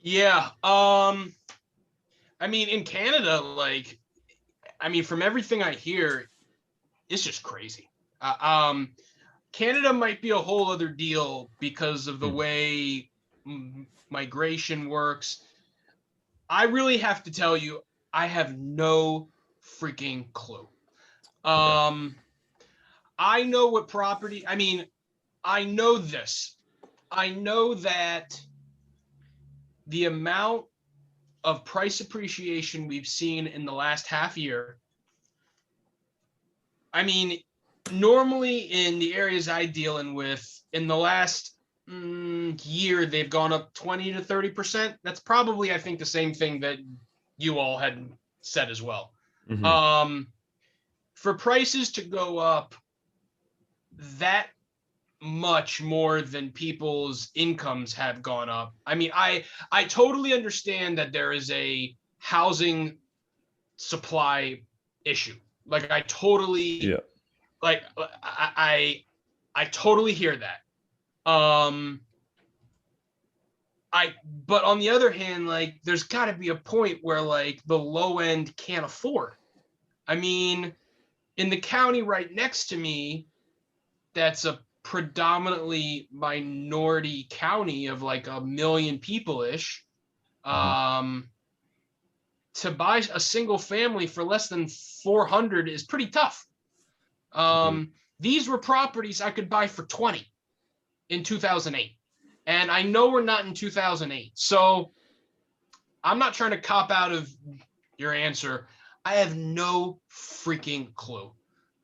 Yeah. I mean, in Canada, like, I mean, from everything I hear, it's just crazy. Canada might be a whole other deal because of the way migration works. I really have to tell you, I have no freaking clue. I know what property, I mean, I know this. I know that the amount of price appreciation we've seen in the last half year, I mean, normally in the areas I deal with, in the last year, they've gone up 20 to 30%. That's probably, I think, the same thing that you all had said as well. Mm-hmm. For prices to go up that much more than people's incomes have gone up. I mean, I totally understand that there is a housing supply issue. Like I totally like I totally hear that. But on the other hand, like there's got to be a point where like the low end can't afford. I mean, in the county right next to me, that's a predominantly minority county of like 1 million people ish. To buy a single family for less than 400 is pretty tough. These were properties I could buy for 20 in 2008. And I know we're not in 2008. So I'm not trying to cop out of your answer. I have no freaking clue.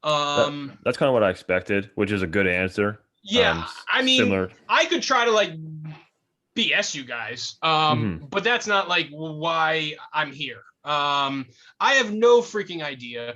That's kind of what I expected, which is a good answer. Yeah, I mean, similar. I could try to like BS you guys, but that's not like why I'm here. I have no freaking idea.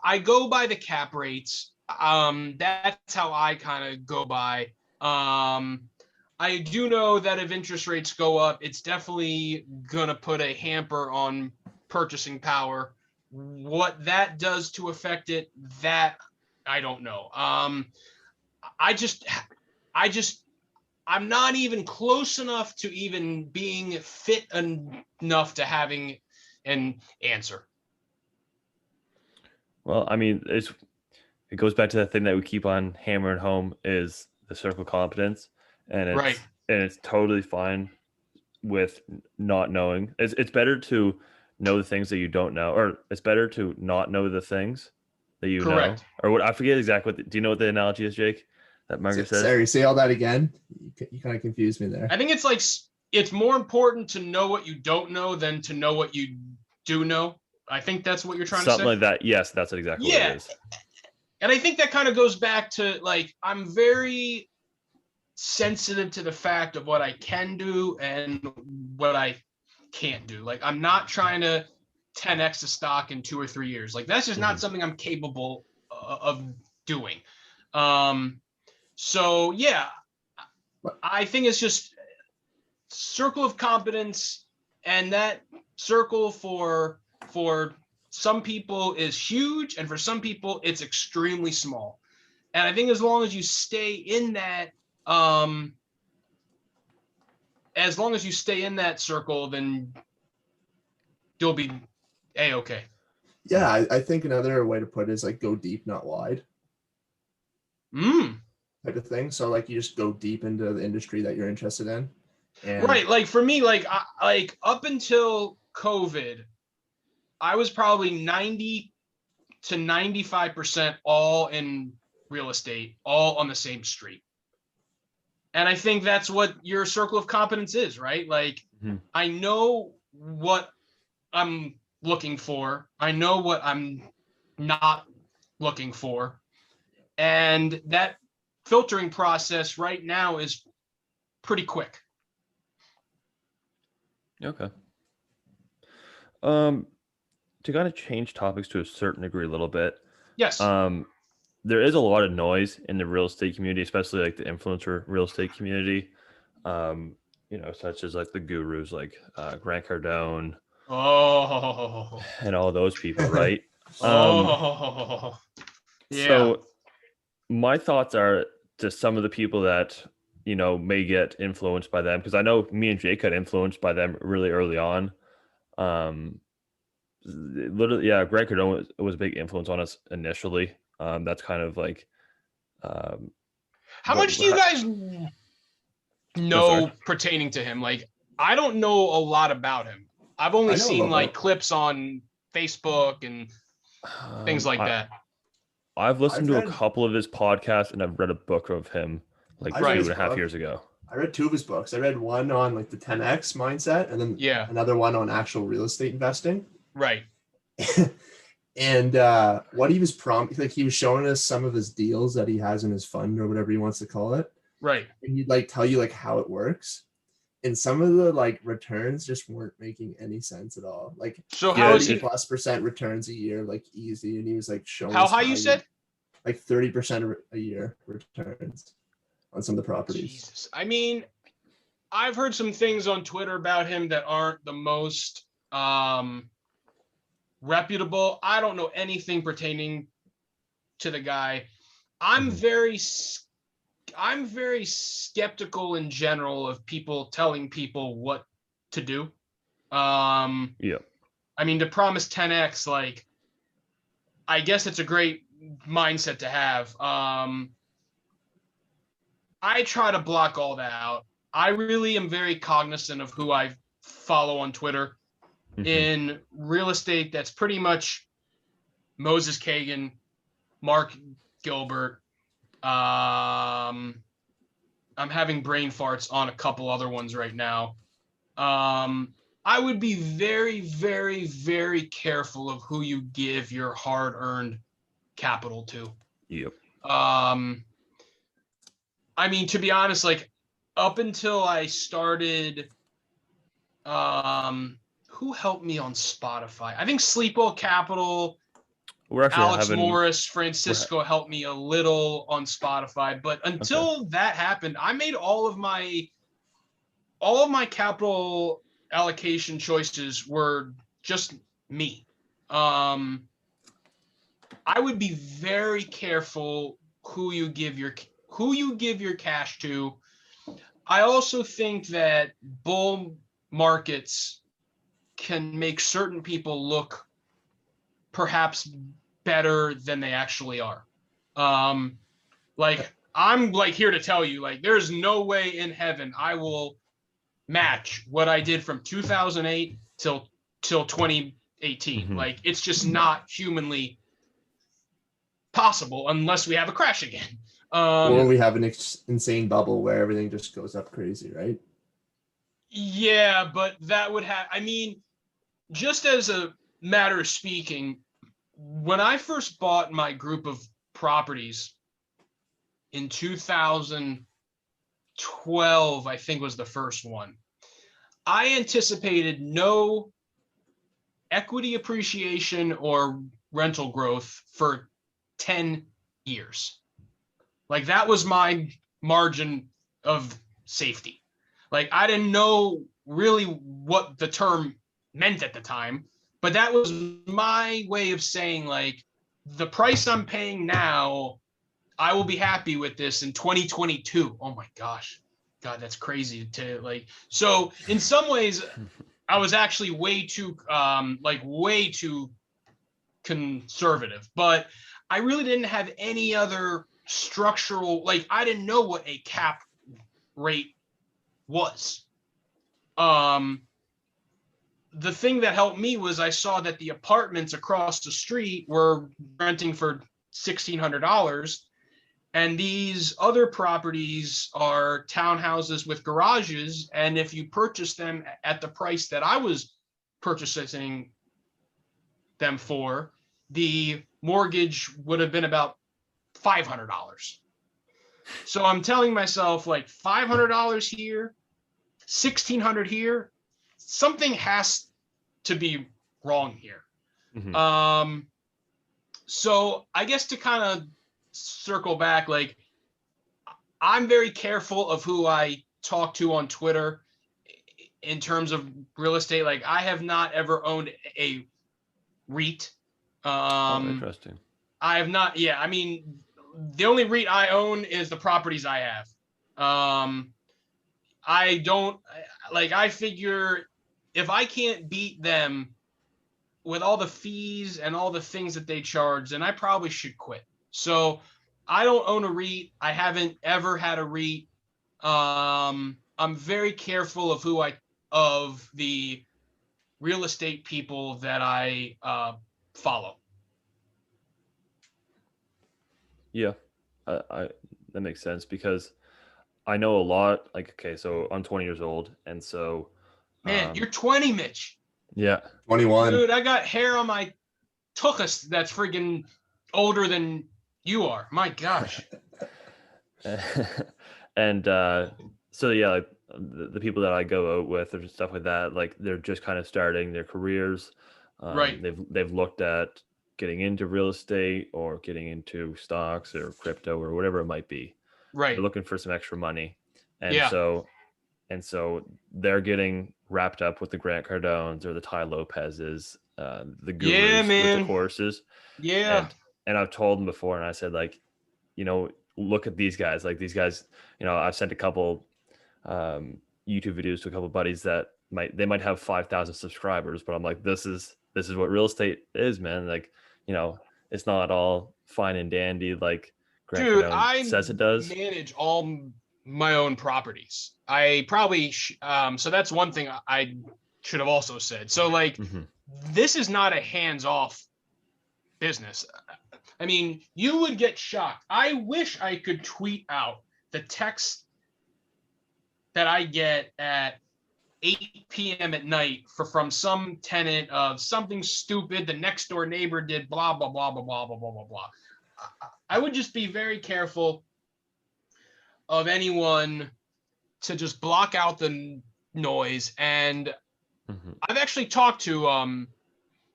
I go by the cap rates. That's how I kind of go by. I do know that if interest rates go up, it's definitely gonna put a hamper on purchasing power. What that does to affect it, that I don't know. I'm not even close enough to even being fit enough to having an answer. Well, I mean, it goes back to the thing that we keep on hammering home is the circle of competence, and it's totally fine with not knowing. It's better to know the things that you don't know, or it's better to not know the things that you know. Or what, I forget exactly do you know what the analogy is, Jake? That Margaret says. Sorry, say all that again. You kind of confused me there. I think it's like it's more important to know what you don't know than to know what you do know. I think that's what you're trying to say. Something like that. Yes, that's exactly what it is. And I think that kind of goes back to like I'm very sensitive to the fact of what I can do and what I can't do. Like I'm not trying to 10x the stock in 2 or 3 years. Like that's just not something I'm capable of doing. So yeah, I think it's just circle of competence, and that circle for some people is huge, and for some people it's extremely small. And I think as long as you stay in that, circle, then you'll be a-okay. Yeah, I think another way to put it is like go deep, not wide. Type of thing. So like you just go deep into the industry that you're interested in. And right. Like for me, like up until COVID, I was probably 90% to 95% all in real estate, all on the same street. And I think that's what your circle of competence is, right? Like, I know what I'm looking for. I know what I'm not looking for. And that filtering process right now is pretty quick. Okay. To kind of change topics to a certain degree a little bit. Yes. There is a lot of noise in the real estate community, especially like the influencer real estate community. Such as like the gurus like Grant Cardone. Oh. And all those people, right? Yeah. So my thoughts are to some of the people that, may get influenced by them, because I know me and Jake got influenced by them really early on. Literally, yeah, Grant Cardone was a big influence on us initially. That's kind of like. How much do you guys know pertaining to him? Like, I don't know a lot about him. I've only seen like clips on Facebook and things like that. I've listened to a couple of his podcasts, and I've read a book of him like 2.5 years ago. I read 2 of his books. I read one on like the 10X mindset, and then another one on actual real estate investing. Right. And what he was like he was showing us some of his deals that he has in his fund or whatever he wants to call it. Right. And he'd like tell you like how it works. And some of the like returns just weren't making any sense at all. Like, so how is he +% returns a year, like easy. And he was like showing how high you said? Like 30% a year returns on some of the properties. Jesus. I mean, I've heard some things on Twitter about him that aren't the most reputable. I don't know anything pertaining to the guy. I'm very skeptical in general of people telling people what to do. I mean, to promise 10x, like, I guess it's a great mindset to have. I try to block all that out. I really am very cognizant of who I follow on Twitter. In real estate, that's pretty much Moses Kagan, Mark Gilbert. I'm having brain farts on a couple other ones right now. I would be very, very, very careful of who you give your hard-earned capital to. Yep. I mean, to be honest, like up until I started, who helped me on Spotify? I think Sleepo Capital, Alex Morris, Francisco helped me a little on Spotify. But until that happened, I made all of my capital allocation choices were just me. I would be very careful who you give your cash to. I also think that bull markets can make certain people look perhaps better than they actually are. Like, I'm like here to tell you, like, there's no way in heaven I will match what I did from 2008 till 2018. Like, it's just not humanly possible unless we have a crash again. Or we have an insane bubble where everything just goes up crazy, right? Yeah, but that would have, I mean, just as a matter of speaking, when I first bought my group of properties in 2012, I think was the first one, I anticipated no equity appreciation or rental growth for 10 years. Like, that was my margin of safety. Like, I didn't know really what the term meant at the time, but that was my way of saying, like, the price I'm paying now, I will be happy with this in 2022. Oh my gosh. God, that's crazy to like. So in some ways, I was actually way too conservative, but I really didn't have any other structural, like, I didn't know what a cap rate was. the thing that helped me was I saw that the apartments across the street were renting for $1,600. And these other properties are townhouses with garages. And if you purchase them at the price that I was purchasing them for, the mortgage would have been about $500. So I'm telling myself, like, $500 here, $1,600 here, something has to be wrong here. Mhm. So I guess to kind of circle back, like, I'm very careful of who I talk to on Twitter in terms of real estate. Like, I have not ever owned a REIT. Oh, interesting. I have not. Yeah, I mean, the only REIT I own is the properties I have. I don't like. I figure if I can't beat them with all the fees and all the things that they charge, then I probably should quit. So I don't own a REIT. I haven't ever had a REIT. I'm very careful of the real estate people that I follow. Yeah, I that makes sense because I know a lot. Like, okay, so I'm 20 years old, and so Man, you're 20, Mitch. yeah, 21. Dude, I got hair on my tuchus that's friggin' older than you are. My gosh. and so yeah, like the people that I go out with or stuff like that, like they're just kind of starting their careers. Right. They've looked at getting into real estate or getting into stocks or crypto or whatever it might be. Right. They're looking for some extra money, and Yeah. so they're getting wrapped up with the Grant Cardones or the Ty Lopez's, the gurus Yeah, with man. the courses. Yeah. And I've told them before, and I said, like, look at these guys. Like, these guys, I've sent a couple YouTube videos to a couple buddies that might have 5,000 subscribers, but I'm like, this is what real estate is, man. Like, it's not all fine and dandy like Grant Dude, Cardone I says it does. manage all my own properties. I probably so that's one thing I should have also said. So, like, Mhm. this is not a hands-off business. I mean, you would get shocked. I wish I could tweet out the text that I get at 8 p.m. at night from some tenant of something stupid the next door neighbor did, blah, blah, blah, blah, blah, blah, blah, blah, blah. I would just be very careful of anyone to just block out the noise. And Mhm. I've actually talked to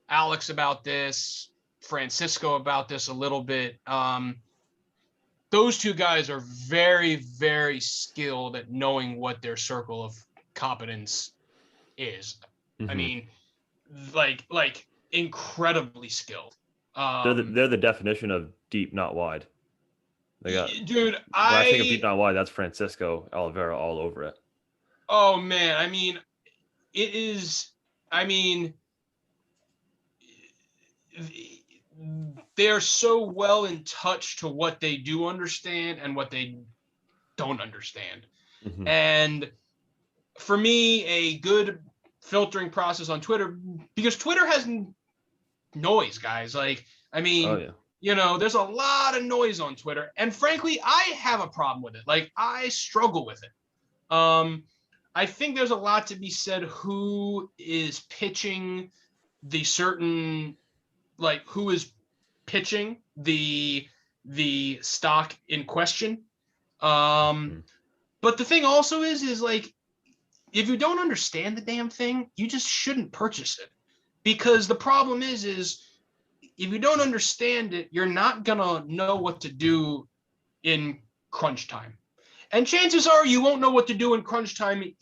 Alex about this, Francisco about this a little bit. Those two guys are very, very skilled at knowing what their circle of competence is. I Mhm. mean, like incredibly skilled. They're the definition of deep, not wide. They got Dude, when I think of deep, not wide, that's Francisco Oliveira all over it. Oh man, I mean, it is. I mean, they're so well in touch to what they do understand and what they don't understand. Mhm. And for me, a good filtering process on Twitter, because Twitter has noise, guys. Like, I mean, Oh yeah. there's a lot of noise on Twitter. And frankly, I have a problem with it. Like, I struggle with it. I think there's a lot to be said who is pitching the certain, like, who is pitching the stock in question. Mhm. But the thing also is like, if you don't understand the damn thing, you just shouldn't purchase it. Because the problem is if you don't understand it, you're not gonna know what to do in crunch time. And chances are you won't know what to do in crunch time,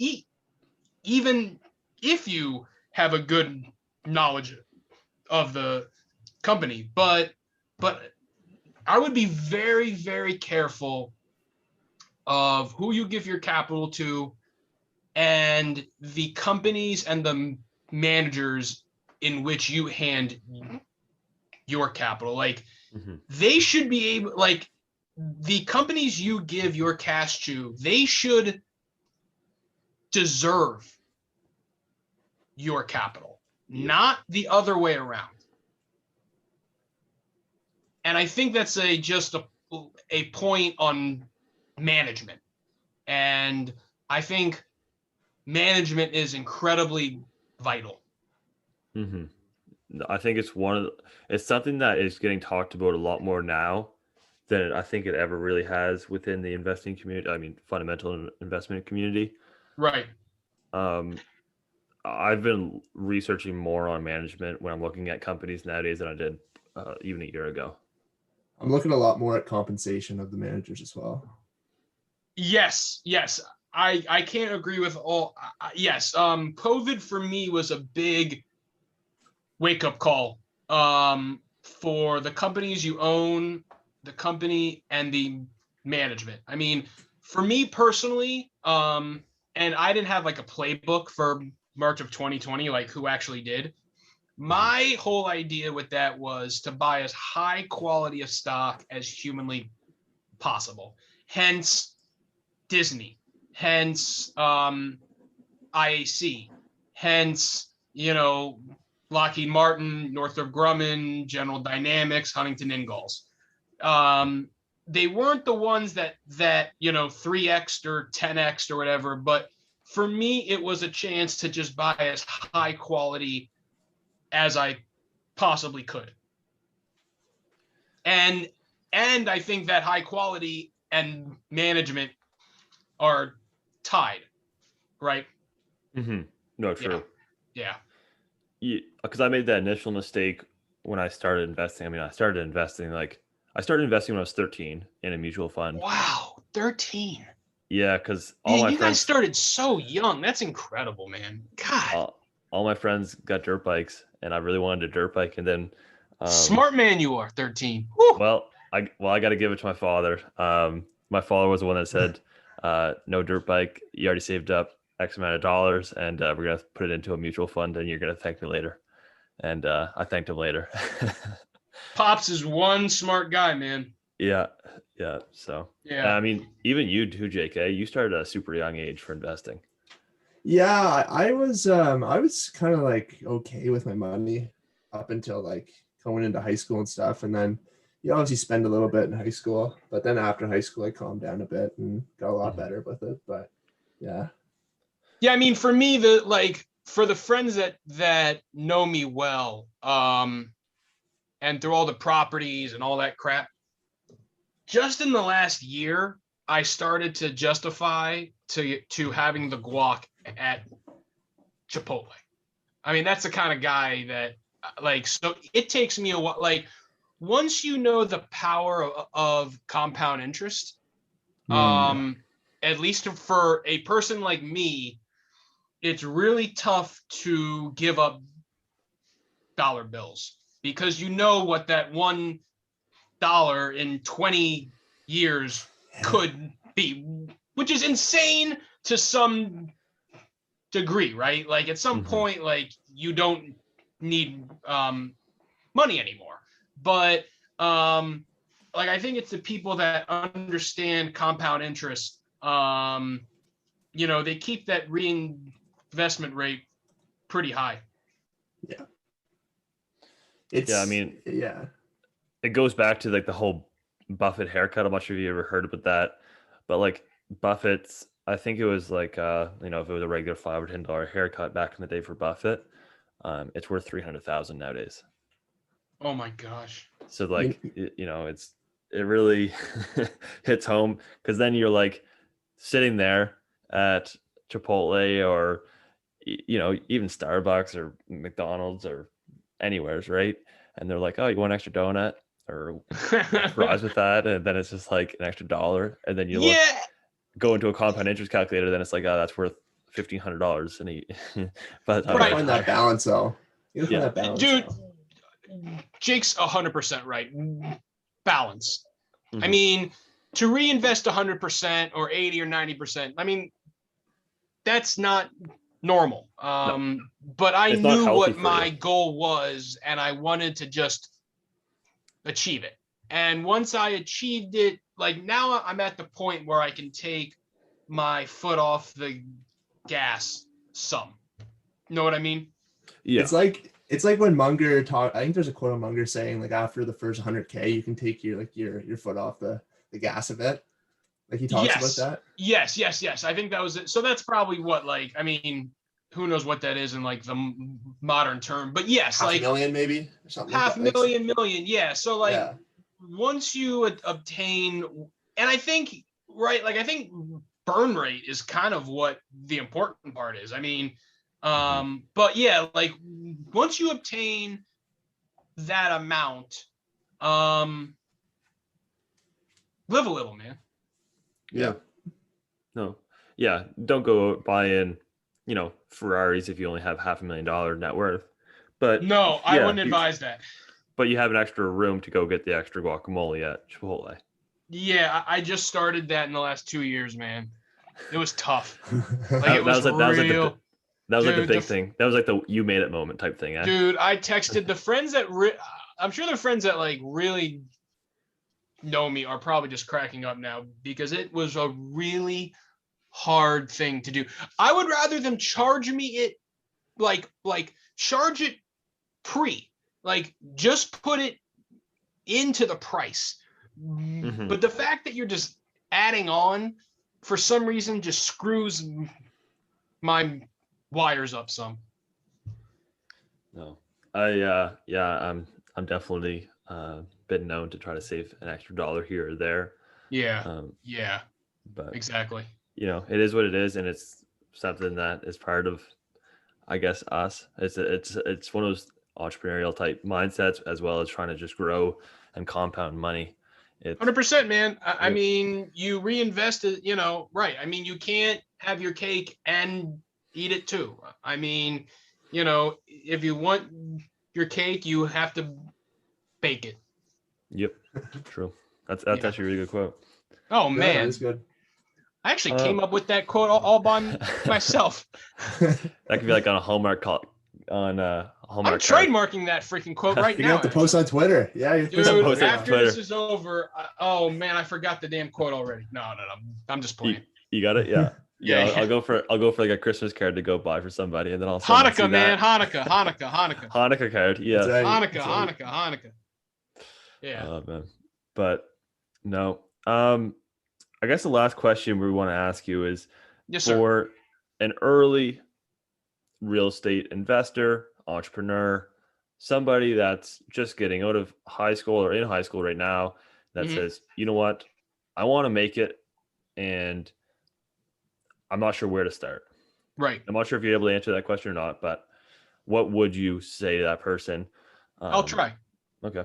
even if you have a good knowledge of the company. But I would be very, very careful of who you give your capital to and the companies and the managers in which you hand your capital. Like, Mhm. they should be able, like, the companies you give your cash to, they should deserve your capital, not the other way around. And I think that's just a point on management. And I think management is incredibly vital. Mm-hmm. I think it's something that is getting talked about a lot more now than I think it ever really has within the investing community. I mean, fundamental investment community. Right. I've been researching more on management when I'm looking at companies nowadays than I did even a year ago. I'm looking a lot more at compensation of the managers as well. Yes. I can't agree with all. Yes. COVID for me was a big wake-up call for the companies you own, the company, and the management. I mean, for me personally, and I didn't have like a playbook for March of 2020, like who actually did. My whole idea with that was to buy as high quality of stock as humanly possible. Hence Disney, hence IAC, hence, Lockheed Martin, Northrop Grumman, General Dynamics, Huntington Ingalls. They weren't the ones that 3x or 10x or whatever, but for me, it was a chance to just buy as high quality as I possibly could. And I think that high quality and management are tied, right? Mm-hmm. No, true. Yeah. Because I made that initial mistake when I started investing. I mean, I started investing when I was 13 in a mutual fund. Wow, 13. Yeah, because you guys started so young. That's incredible, man. God. All my friends got dirt bikes, and I really wanted a dirt bike. And then, smart man, you are 13. Woo! Well, I got to give it to my father. My father was the one that said, "No dirt bike. You already saved up X amount of dollars, and we're gonna put it into a mutual fund, and you're gonna thank me later." And I thanked him later. Pops is one smart guy, man. Yeah. So yeah, I mean, even you too, JK. You started at a super young age for investing. Yeah, I was kind of like okay with my money up until like going into high school and stuff, and then you obviously spend a little bit in high school, but then after high school I calmed down a bit and got a lot better with it. But yeah. I mean, for me, for the friends that know me well, and through all the properties and all that crap, just in the last year, I started to justify to having the guac at Chipotle. I mean, that's the kind of guy that so it takes me a while. Like, once you know the power of compound interest, at least for a person like me, it's really tough to give up dollar bills because you know what that $1 in 20 years could be, which is insane to some degree, right? Like at some point, like you don't need money anymore. But like I think it's the people that understand compound interest. They keep that reinvestment rate pretty high. Yeah. I mean, it goes back to like the whole Buffett haircut. I'm not sure if you ever heard about that, but like Buffett's, I think it was like if it was a regular $5 or $10 haircut back in the day for Buffett, it's worth $300,000 nowadays. Oh my gosh. So like it really hits home, because then you're like sitting there at Chipotle or even Starbucks or McDonald's or anywheres, right? And they're like, "Oh, you want an extra donut or fries with that?" And then it's just like an extra $1, and then you go into a compound interest calculator, then it's like, "Oh, that's worth $1,500." And but you find that balance though. You find that balance, dude. Jake's 100% right. Balance. I mean, to reinvest 100% or 80 or 90%, I mean, that's not normal. No. But I knew what my goal was, and I wanted to just achieve it. And once I achieved it, like now I'm at the point where I can take my foot off the gas some. Know what I mean? Yeah. It's like when Munger talk. I think there's a quote on Munger saying like after the first 100K, you can take your foot off the gas a bit. Like he talks about Yes. that. Yes. I think that was it. So that's probably what, like, I mean, who knows what that is in like the modern term, but yes, Half like a million maybe or something half like that. million. Yeah. So like Yeah. once you obtain, and I think, right, like I think burn rate is kind of what the important part is. I mean, but yeah, like once you obtain that amount, live a little, man. Yeah. No. Yeah. Don't go buy in, Ferraris if you only have $500,000 net worth. But No, I yeah, wouldn't advise that. but you have an extra room to go get the extra guacamole at Chipotle. Yeah, I just started that in the last 2 years, man. It was tough. Like That, it was that was like real. the Dude, big thing. That was like the you made it moment type thing. Eh? Dude, I texted the friends that I'm sure the friends that like really know me are probably just cracking up now because it was a really hard thing to do. I would rather them charge me it like charge it like just put it into the price. But the fact that you're just adding on for some reason just screws my wires up some. No, I'm definitely been known to try to save an extra dollar here or there. Yeah, But exactly. it is what it is, and it's something that is part of, I guess, us. It's one of those entrepreneurial type mindsets, as well as trying to just grow and compound money. 100%, man. I mean, you reinvest it, right. I mean, you can't have your cake and eat it too. I mean, if you want your cake, you have to bake it. Yep, true. That's actually a really good quote. Oh, Yeah, man. that's good. I actually came up with that quote all by myself. That could be like on a Hallmark call. On Hallmark. I'm trademarking that freaking quote right You're now. gonna have to post on Twitter. Yeah, dude. After this is over, oh man, I forgot the damn quote already. No, I'm just playing. You got it, yeah. Yeah. I'll go for like a Christmas card to go buy for somebody, and then I'll Hanukkah, man, Hanukkah. Hanukkah card, yeah. Right. Hanukkah. Yeah. Oh man, but no. I guess the last question we want to ask you is, yes, for an early real estate investor, entrepreneur, somebody that's just getting out of high school or in high school right now that says, you know what, I want to make it and I'm not sure where to start. Right. I'm not sure if you're able to answer that question or not, but what would you say to that person? I'll try. Okay.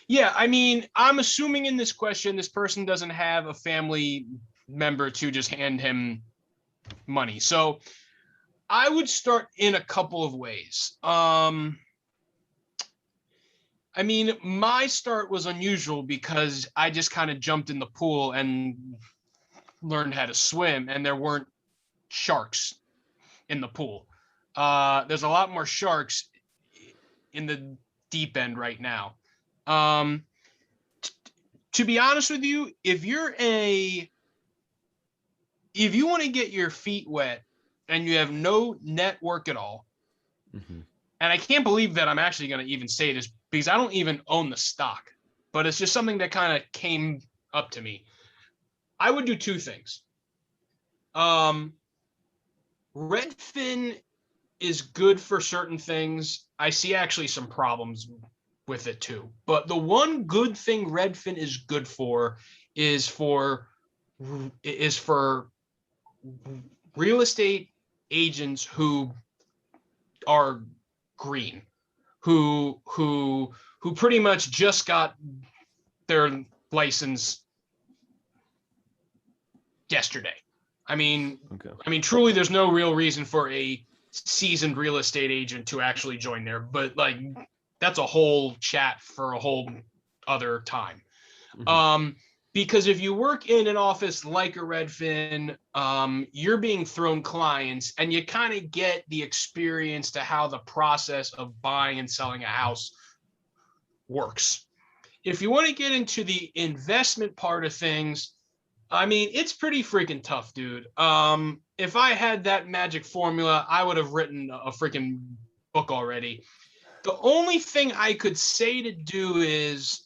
Yeah, I mean, I'm assuming in this question, this person doesn't have a family member to just hand him money. So I would start in a couple of ways. I mean, my start was unusual because I just kind of jumped in the pool and learned how to swim, and there weren't sharks in the pool. There's a lot more sharks in the deep end right now. To be honest with you, if you want to get your feet wet and you have no network at all, and I can't believe that I'm actually going to even say this because I don't even own the stock, but it's just something that kind of came up to me. I would do two things. Redfin is good for certain things. I see actually some problems with it too. But the one good thing Redfin is good for is for real estate agents who are green, who pretty much just got their license yesterday. I mean, truly, there's no real reason for a seasoned real estate agent to actually join there, but like that's a whole chat for a whole other time. Because if you work in an office like a Redfin, you're being thrown clients and you kind of get the experience to how the process of buying and selling a house works. If you want to get into the investment part of things, I mean, it's pretty freaking tough, dude. if I had that magic formula, I would have written a freaking book already. The only thing I could say to do is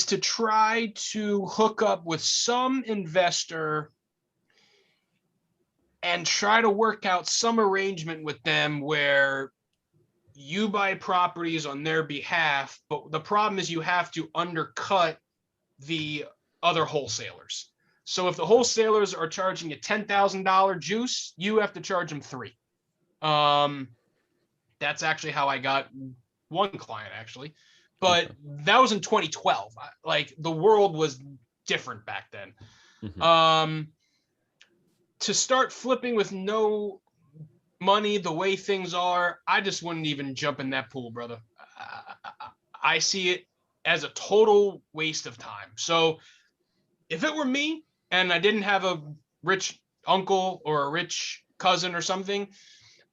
to try to hook up with some investor and try to work out some arrangement with them where you buy properties on their behalf, but the problem is you have to undercut the other wholesalers. So if the wholesalers are charging a $10,000 juice, you have to charge them $3. That's actually how I got one client, actually. But that was in 2012. Like, the world was different back then. Mhm. To start flipping with no money the way things are, I just wouldn't even jump in that pool, brother. I see it as a total waste of time. So if it were me and I didn't have a rich uncle or a rich cousin or something,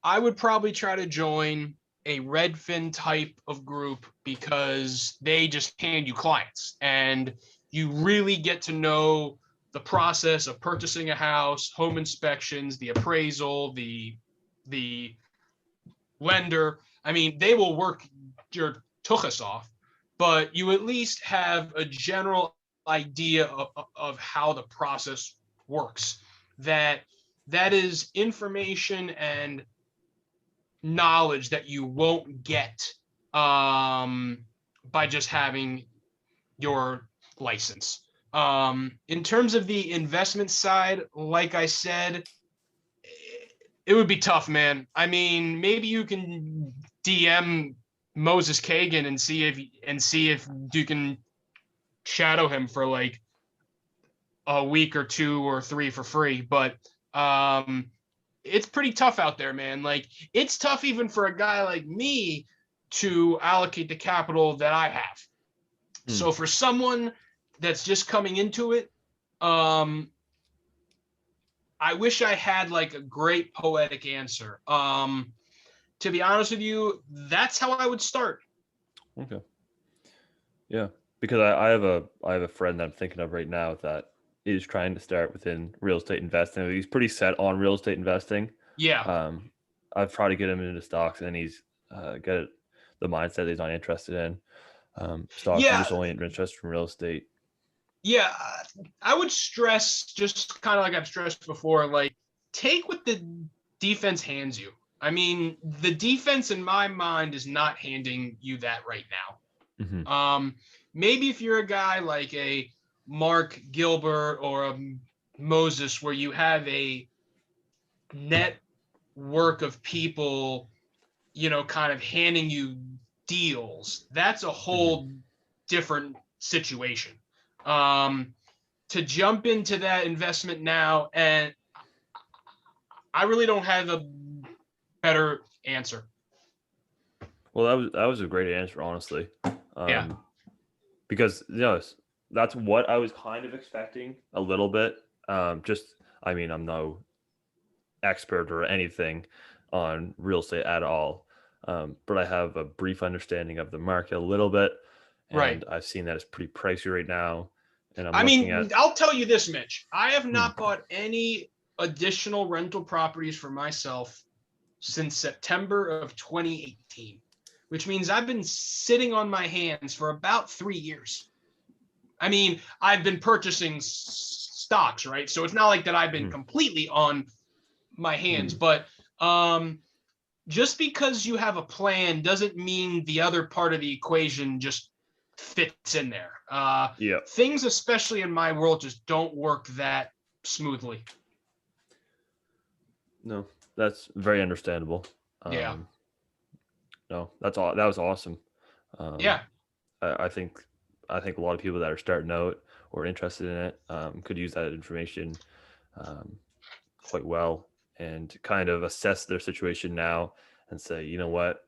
I would probably try to join a Redfin type of group, because they just hand you clients and you really get to know the process of purchasing a house, home inspections, the appraisal, the lender. I mean, they will work your tuchus off, but you at least have a general idea of how the process works. That is information and knowledge that you won't get by just having your license. In terms of the investment side, like I said, it would be tough, man. I mean, maybe you can DM Moses Kagan and see if you can shadow him for like a week or 2 or 3 for free. But it's pretty tough out there, man. Like, it's tough even for a guy like me to allocate the capital that I have. So for someone that's just coming into it, I wish I had like a great poetic answer. To be honest with you, that's how I would start. Okay. Yeah, because I have a friend that I'm thinking of right now that is trying to start within real estate investing. He's pretty set on real estate investing. Yeah. I've tried to get him into stocks, and he's got the mindset he's not interested in stocks. He's Yeah. just only interested in real estate. Yeah. I would stress, just kind of like I've stressed before, like, take what the defense hands you. I mean, the defense in my mind is not handing you that right now. Mm-hmm. Maybe if you're a guy like a Mark Gilbert or a Moses, where you have a network of people, kind of handing you deals, that's a whole different situation. To jump into that investment now, and I really don't have a better answer. Well, that was a great answer, honestly. Yeah. Because that's what I was kind of expecting a little bit. I mean, I'm no expert or anything on real estate at all, but I have a brief understanding of the market a little bit, and Right. I've seen that it's pretty pricey right now. And I'll tell you this, Mitch. I have not bought any additional rental properties for myself since September of 2018, which means I've been sitting on my hands for about 3 years. I mean, I've been purchasing stocks, right? So it's not like that I've been completely on my hands, but just because you have a plan doesn't mean the other part of the equation just fits in there. Things, especially in my world, just don't work that smoothly. No, that's very understandable. Yeah. No, that's all. That was awesome. Yeah. I think a lot of people that are starting out or interested in it could use that information quite well, and kind of assess their situation now and say, you know what,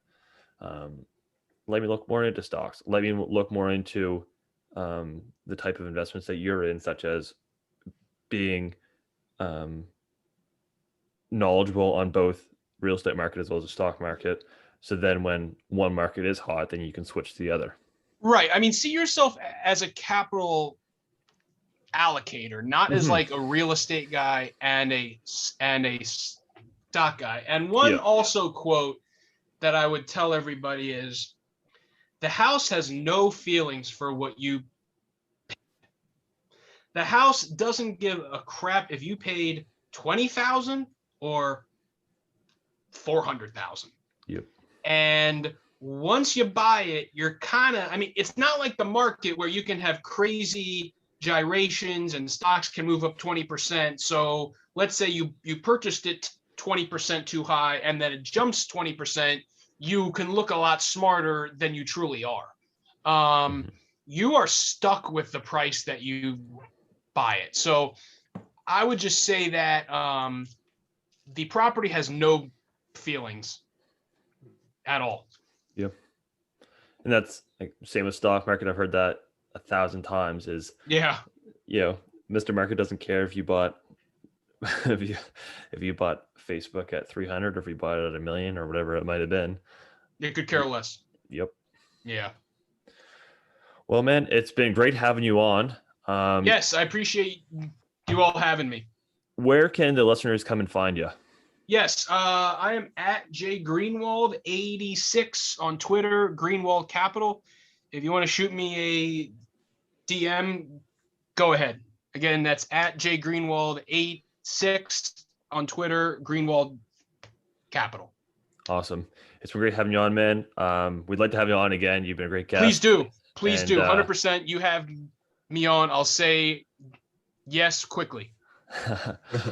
let me look more into stocks. Let me look more into the type of investments that you're in, such as being knowledgeable on both real estate market as well as the stock market. So then when one market is hot, then you can switch to the other. Right. I mean, see yourself as a capital allocator, not as Mhm. like a real estate guy and a stock guy. And one also quote that I would tell everybody is, the house has no feelings for what you. The house doesn't give a crap if you paid 20,000 or 400,000. Yep. And once you buy it, you're kind of, I mean, it's not like the market where you can have crazy gyrations and stocks can move up 20%. So let's say you purchased it 20% too high and then it jumps 20%. You can look a lot smarter than you truly are. You are stuck with the price that you buy it. So I would just say that the property has no feelings at all. Yep. And that's like same with stock market. I've heard that 1,000 times is, Mr. Market doesn't care if you bought if you bought Facebook at 300 or if you bought it at $1 million or whatever it might have been. They could care less. Yep. Yeah. Well, man, it's been great having you on. Yes, I appreciate you all having me. Where can the listeners come and find you? Yes, I am at Greenwald 86 on Twitter, Greenwald Capital. If you want to shoot me a DM, go ahead. Again, that's at Greenwald 86 on Twitter, Greenwald Capital. Awesome. It's been great having you on, man. We'd like to have you on again. You've been a great guest. Please do. Please And, do. 100%. You have me on. I'll say yes quickly.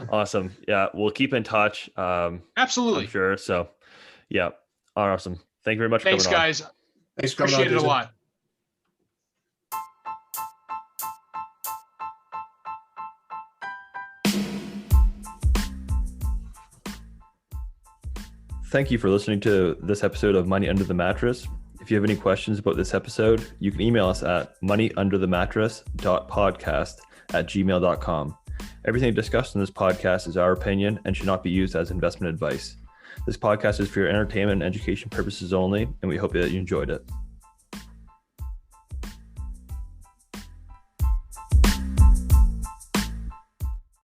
Awesome. Yeah, we'll keep in touch. Absolutely. I'm sure. So, yeah, awesome. Thank you very much. Thanks, for coming guys. Thanks for coming Appreciate on, it a Jason. lot. Thank you for listening to this episode of Money Under the Mattress. If you have any questions about this episode, you can email us at moneyunderthemattress.podcast@gmail.com. Everything discussed in this podcast is our opinion and should not be used as investment advice. This podcast is for your entertainment and education purposes only, and we hope that you enjoyed it.